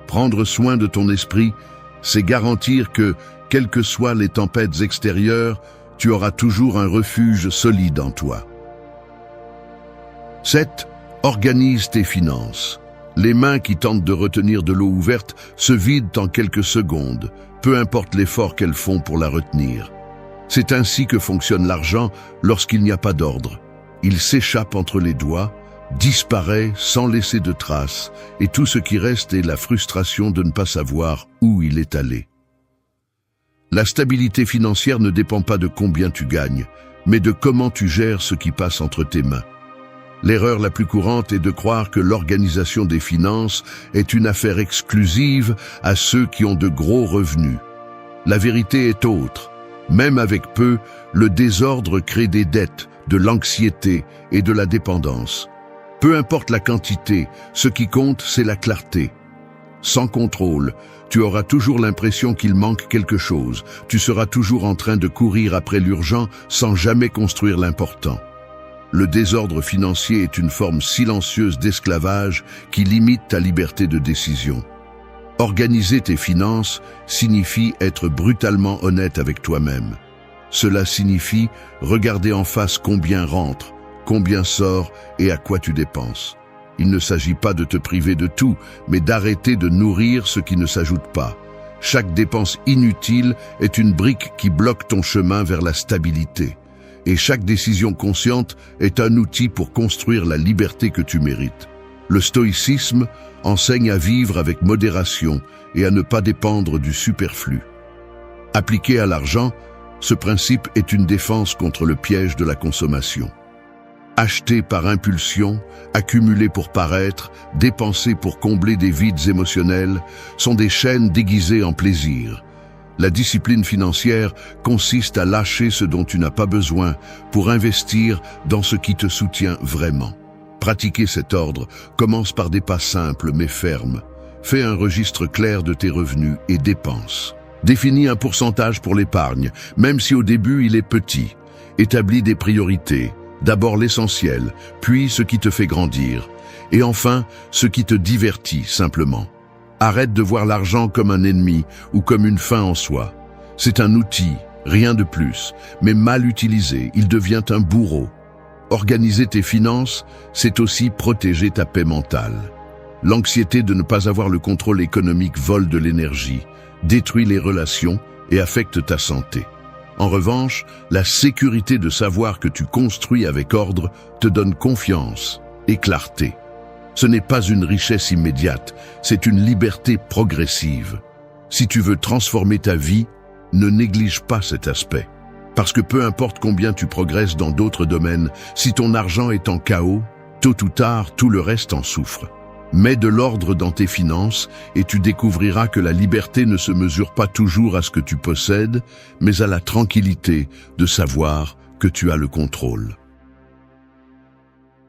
Prendre soin de ton esprit, c'est garantir que, quelles que soient les tempêtes extérieures, tu auras toujours un refuge solide en toi. 7. Organise tes finances. Les mains qui tentent de retenir de l'eau ouverte se vident en quelques secondes, peu importe l'effort qu'elles font pour la retenir. C'est ainsi que fonctionne l'argent lorsqu'il n'y a pas d'ordre. Il s'échappe entre les doigts, disparaît sans laisser de traces, et tout ce qui reste est la frustration de ne pas savoir où il est allé. La stabilité financière ne dépend pas de combien tu gagnes, mais de comment tu gères ce qui passe entre tes mains. L'erreur la plus courante est de croire que l'organisation des finances est une affaire exclusive à ceux qui ont de gros revenus. La vérité est autre. Même avec peu, le désordre crée des dettes, de l'anxiété et de la dépendance. Peu importe la quantité, ce qui compte, c'est la clarté. Sans contrôle, tu auras toujours l'impression qu'il manque quelque chose. Tu seras toujours en train de courir après l'urgent sans jamais construire l'important. Le désordre financier est une forme silencieuse d'esclavage qui limite ta liberté de décision. Organiser tes finances signifie être brutalement honnête avec toi-même. Cela signifie regarder en face combien rentre, combien sort et à quoi tu dépenses. Il ne s'agit pas de te priver de tout, mais d'arrêter de nourrir ce qui ne s'ajoute pas. Chaque dépense inutile est une brique qui bloque ton chemin vers la stabilité. Et chaque décision consciente est un outil pour construire la liberté que tu mérites. Le stoïcisme enseigne à vivre avec modération et à ne pas dépendre du superflu. Appliqué à l'argent, ce principe est une défense contre le piège de la consommation. Acheter par impulsion, accumuler pour paraître, dépenser pour combler des vides émotionnels sont des chaînes déguisées en plaisir. La discipline financière consiste à lâcher ce dont tu n'as pas besoin pour investir dans ce qui te soutient vraiment. Pratiquer cet ordre commence par des pas simples mais fermes. Fais un registre clair de tes revenus et dépenses. Définis un pourcentage pour l'épargne, même si au début il est petit. Établis des priorités. D'abord l'essentiel, puis ce qui te fait grandir. Et enfin, ce qui te divertit simplement. Arrête de voir l'argent comme un ennemi ou comme une fin en soi. C'est un outil, rien de plus, mais mal utilisé, il devient un bourreau. Organiser tes finances, c'est aussi protéger ta paix mentale. L'anxiété de ne pas avoir le contrôle économique vole de l'énergie, détruit les relations et affecte ta santé. En revanche, la sécurité de savoir que tu construis avec ordre te donne confiance et clarté. Ce n'est pas une richesse immédiate, c'est une liberté progressive. Si tu veux transformer ta vie, ne néglige pas cet aspect. Parce que peu importe combien tu progresses dans d'autres domaines, si ton argent est en chaos, tôt ou tard, tout le reste en souffre. Mets de l'ordre dans tes finances et tu découvriras que la liberté ne se mesure pas toujours à ce que tu possèdes, mais à la tranquillité de savoir que tu as le contrôle.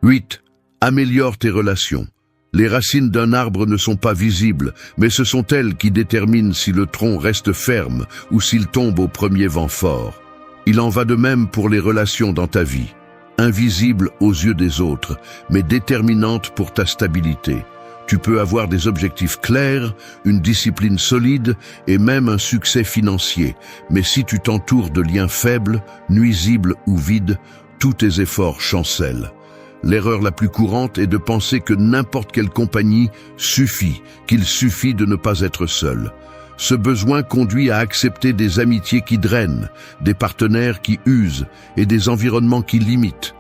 8. Améliore tes relations. Les racines d'un arbre ne sont pas visibles, mais ce sont elles qui déterminent si le tronc reste ferme ou s'il tombe au premier vent fort. Il en va de même pour les relations dans ta vie. Invisibles aux yeux des autres, mais déterminantes pour ta stabilité. Tu peux avoir des objectifs clairs, une discipline solide et même un succès financier. Mais si tu t'entoures de liens faibles, nuisibles ou vides, tous tes efforts chancellent. L'erreur la plus courante est de penser que n'importe quelle compagnie suffit, qu'il suffit de ne pas être seul. Ce besoin conduit à accepter des amitiés qui drainent, des partenaires qui usent et des environnements qui limitent.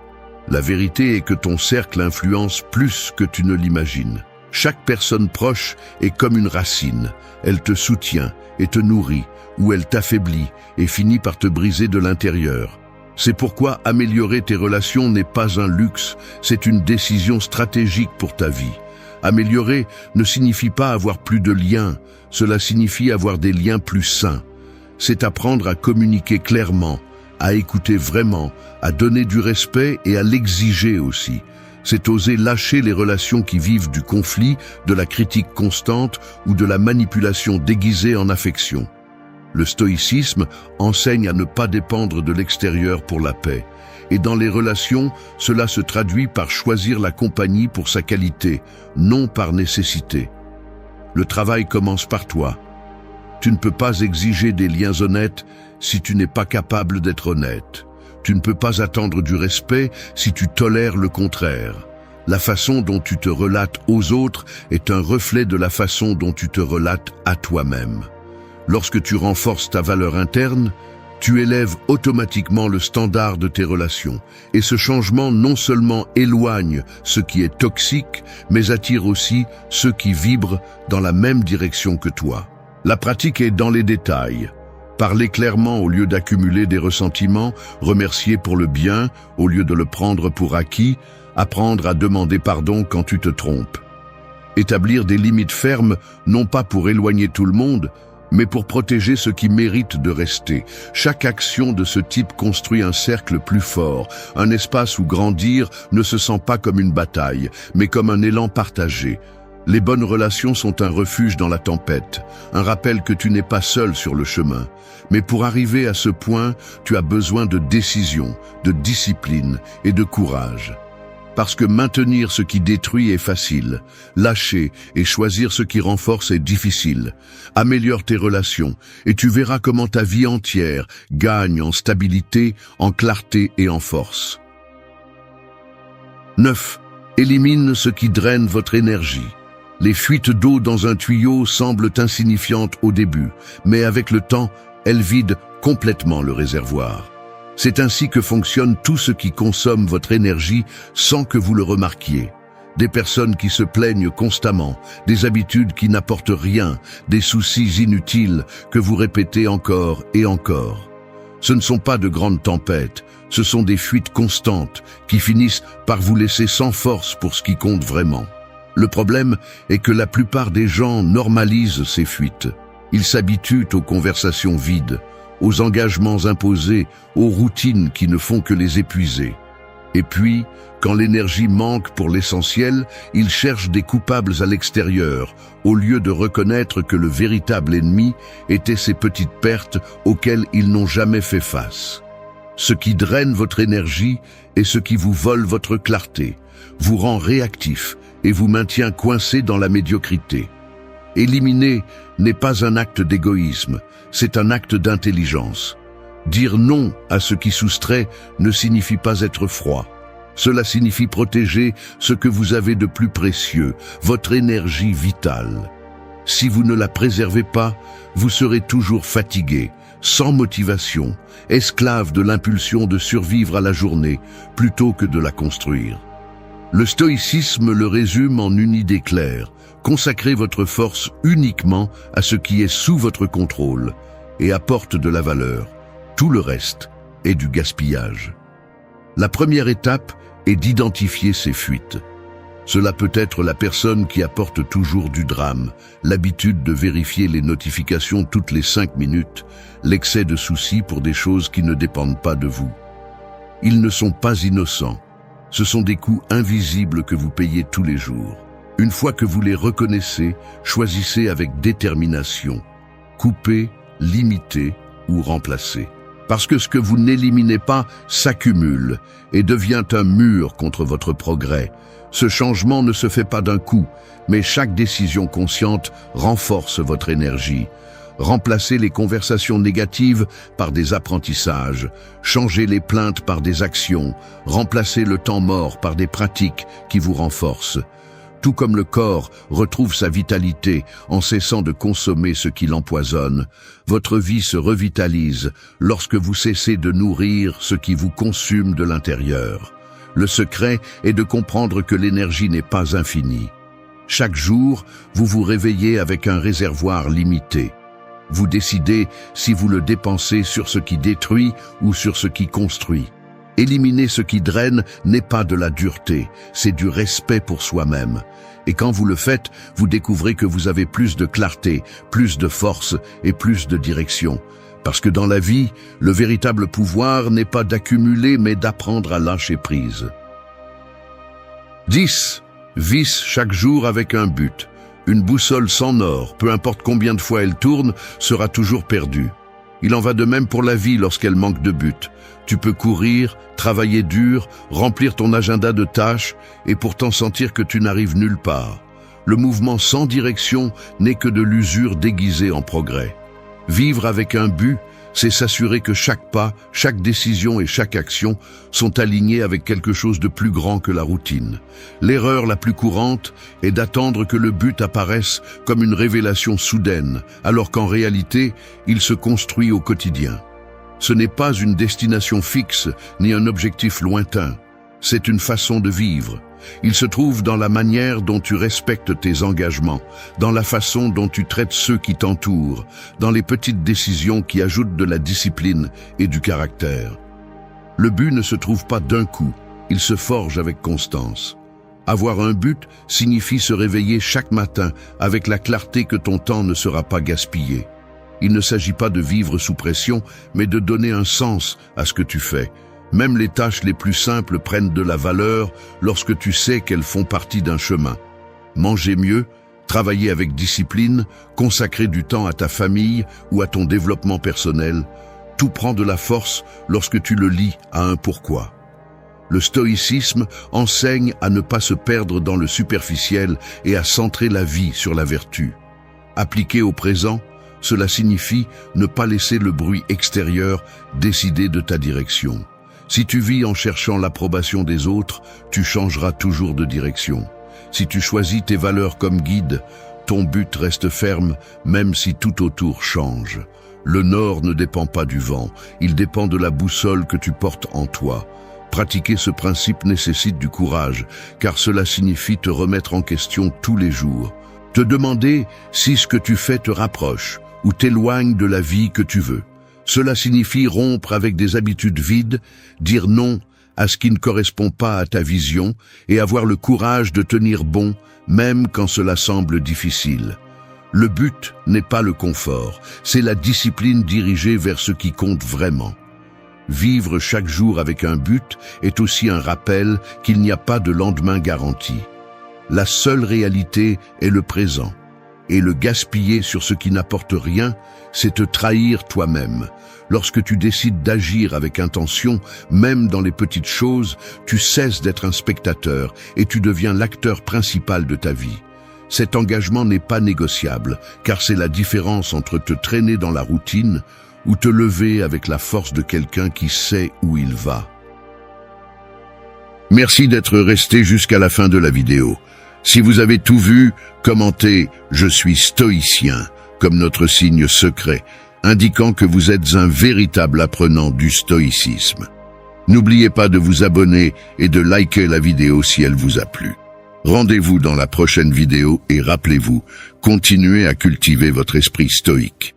La vérité est que ton cercle influence plus que tu ne l'imagines. Chaque personne proche est comme une racine. Elle te soutient et te nourrit, ou elle t'affaiblit et finit par te briser de l'intérieur. C'est pourquoi améliorer tes relations n'est pas un luxe, c'est une décision stratégique pour ta vie. Améliorer ne signifie pas avoir plus de liens, cela signifie avoir des liens plus sains. C'est apprendre à communiquer clairement, à écouter vraiment, à donner du respect et à l'exiger aussi. C'est oser lâcher les relations qui vivent du conflit, de la critique constante ou de la manipulation déguisée en affection. Le stoïcisme enseigne à ne pas dépendre de l'extérieur pour la paix. Et dans les relations, cela se traduit par choisir la compagnie pour sa qualité, non par nécessité. Le travail commence par toi. Tu ne peux pas exiger des liens honnêtes si tu n'es pas capable d'être honnête. Tu ne peux pas attendre du respect si tu tolères le contraire. La façon dont tu te relates aux autres est un reflet de la façon dont tu te relates à toi-même. Lorsque tu renforces ta valeur interne, tu élèves automatiquement le standard de tes relations. Et ce changement non seulement éloigne ce qui est toxique, mais attire aussi ceux qui vibrent dans la même direction que toi. La pratique est dans les détails. Parler clairement au lieu d'accumuler des ressentiments, remercier pour le bien au lieu de le prendre pour acquis, apprendre à demander pardon quand tu te trompes. Établir des limites fermes, non pas pour éloigner tout le monde, mais pour protéger ceux qui méritent de rester. Chaque action de ce type construit un cercle plus fort, un espace où grandir ne se sent pas comme une bataille, mais comme un élan partagé. Les bonnes relations sont un refuge dans la tempête, un rappel que tu n'es pas seul sur le chemin. Mais pour arriver à ce point, tu as besoin de décision, de discipline et de courage. Parce que maintenir ce qui détruit est facile, lâcher et choisir ce qui renforce est difficile. Améliore tes relations et tu verras comment ta vie entière gagne en stabilité, en clarté et en force. 9. Élimine ce qui draine votre énergie. Les fuites d'eau dans un tuyau semblent insignifiantes au début, mais avec le temps, elles vident complètement le réservoir. C'est ainsi que fonctionne tout ce qui consomme votre énergie sans que vous le remarquiez. Des personnes qui se plaignent constamment, des habitudes qui n'apportent rien, des soucis inutiles que vous répétez encore et encore. Ce ne sont pas de grandes tempêtes, ce sont des fuites constantes qui finissent par vous laisser sans force pour ce qui compte vraiment. Le problème est que la plupart des gens normalisent ces fuites. Ils s'habituent aux conversations vides, aux engagements imposés, aux routines qui ne font que les épuiser. Et puis, quand l'énergie manque pour l'essentiel, ils cherchent des coupables à l'extérieur, au lieu de reconnaître que le véritable ennemi était ces petites pertes auxquelles ils n'ont jamais fait face. Ce qui draine votre énergie est ce qui vous vole votre clarté, vous rend réactif et vous maintient coincé dans la médiocrité. Éliminer n'est pas un acte d'égoïsme, c'est un acte d'intelligence. Dire non à ce qui soustrait ne signifie pas être froid. Cela signifie protéger ce que vous avez de plus précieux, votre énergie vitale. Si vous ne la préservez pas, vous serez toujours fatigué, sans motivation, esclave de l'impulsion de survivre à la journée plutôt que de la construire. Le stoïcisme le résume en une idée claire. Consacrez votre force uniquement à ce qui est sous votre contrôle et apporte de la valeur. Tout le reste est du gaspillage. La première étape est d'identifier ces fuites. Cela peut être la personne qui apporte toujours du drame, l'habitude de vérifier les notifications toutes les 5 minutes, l'excès de soucis pour des choses qui ne dépendent pas de vous. Ils ne sont pas innocents. Ce sont des coûts invisibles que vous payez tous les jours. Une fois que vous les reconnaissez, choisissez avec détermination. Coupez, limitez ou remplacez. Parce que ce que vous n'éliminez pas s'accumule et devient un mur contre votre progrès. Ce changement ne se fait pas d'un coup, mais chaque décision consciente renforce votre énergie. Remplacez les conversations négatives par des apprentissages, changez les plaintes par des actions, remplacez le temps mort par des pratiques qui vous renforcent. Tout comme le corps retrouve sa vitalité en cessant de consommer ce qui l'empoisonne, votre vie se revitalise lorsque vous cessez de nourrir ce qui vous consume de l'intérieur. Le secret est de comprendre que l'énergie n'est pas infinie. Chaque jour, vous vous réveillez avec un réservoir limité. Vous décidez si vous le dépensez sur ce qui détruit ou sur ce qui construit. Éliminer ce qui draine n'est pas de la dureté, c'est du respect pour soi-même. Et quand vous le faites, vous découvrez que vous avez plus de clarté, plus de force et plus de direction. Parce que dans la vie, le véritable pouvoir n'est pas d'accumuler mais d'apprendre à lâcher prise. 10. Visse chaque jour avec un but. Une boussole sans nord, peu importe combien de fois elle tourne, sera toujours perdue. Il en va de même pour la vie lorsqu'elle manque de but. Tu peux courir, travailler dur, remplir ton agenda de tâches et pourtant sentir que tu n'arrives nulle part. Le mouvement sans direction n'est que de l'usure déguisée en progrès. Vivre avec un but, c'est s'assurer que chaque pas, chaque décision et chaque action sont alignés avec quelque chose de plus grand que la routine. L'erreur la plus courante est d'attendre que le but apparaisse comme une révélation soudaine, alors qu'en réalité, il se construit au quotidien. Ce n'est pas une destination fixe ni un objectif lointain, c'est une façon de vivre. Il se trouve dans la manière dont tu respectes tes engagements, dans la façon dont tu traites ceux qui t'entourent, dans les petites décisions qui ajoutent de la discipline et du caractère. Le but ne se trouve pas d'un coup, il se forge avec constance. Avoir un but signifie se réveiller chaque matin avec la clarté que ton temps ne sera pas gaspillé. Il ne s'agit pas de vivre sous pression, mais de donner un sens à ce que tu fais. Même les tâches les plus simples prennent de la valeur lorsque tu sais qu'elles font partie d'un chemin. manger mieux, travailler avec discipline, consacrer du temps à ta famille ou à ton développement personnel, tout prend de la force lorsque tu le lis à un pourquoi. Le stoïcisme enseigne à ne pas se perdre dans le superficiel et à centrer la vie sur la vertu. Appliqué au présent, cela signifie ne pas laisser le bruit extérieur décider de ta direction. Si tu vis en cherchant l'approbation des autres, tu changeras toujours de direction. Si tu choisis tes valeurs comme guide, ton but reste ferme même si tout autour change. Le nord ne dépend pas du vent, il dépend de la boussole que tu portes en toi. Pratiquer ce principe nécessite du courage, car cela signifie te remettre en question tous les jours. Te demander si ce que tu fais te rapproche ou t'éloigne de la vie que tu veux. Cela signifie rompre avec des habitudes vides, dire non à ce qui ne correspond pas à ta vision et avoir le courage de tenir bon, même quand cela semble difficile. Le but n'est pas le confort, c'est la discipline dirigée vers ce qui compte vraiment. Vivre chaque jour avec un but est aussi un rappel qu'il n'y a pas de lendemain garanti. La seule réalité est le présent. Et le gaspiller sur ce qui n'apporte rien, c'est te trahir toi-même. Lorsque tu décides d'agir avec intention, même dans les petites choses, tu cesses d'être un spectateur et tu deviens l'acteur principal de ta vie. Cet engagement n'est pas négociable, car c'est la différence entre te traîner dans la routine ou te lever avec la force de quelqu'un qui sait où il va. Merci d'être resté jusqu'à la fin de la vidéo. Si vous avez tout vu, commentez « Je suis stoïcien » comme notre signe secret, indiquant que vous êtes un véritable apprenant du stoïcisme. N'oubliez pas de vous abonner et de liker la vidéo si elle vous a plu. Rendez-vous dans la prochaine vidéo et rappelez-vous, continuez à cultiver votre esprit stoïque.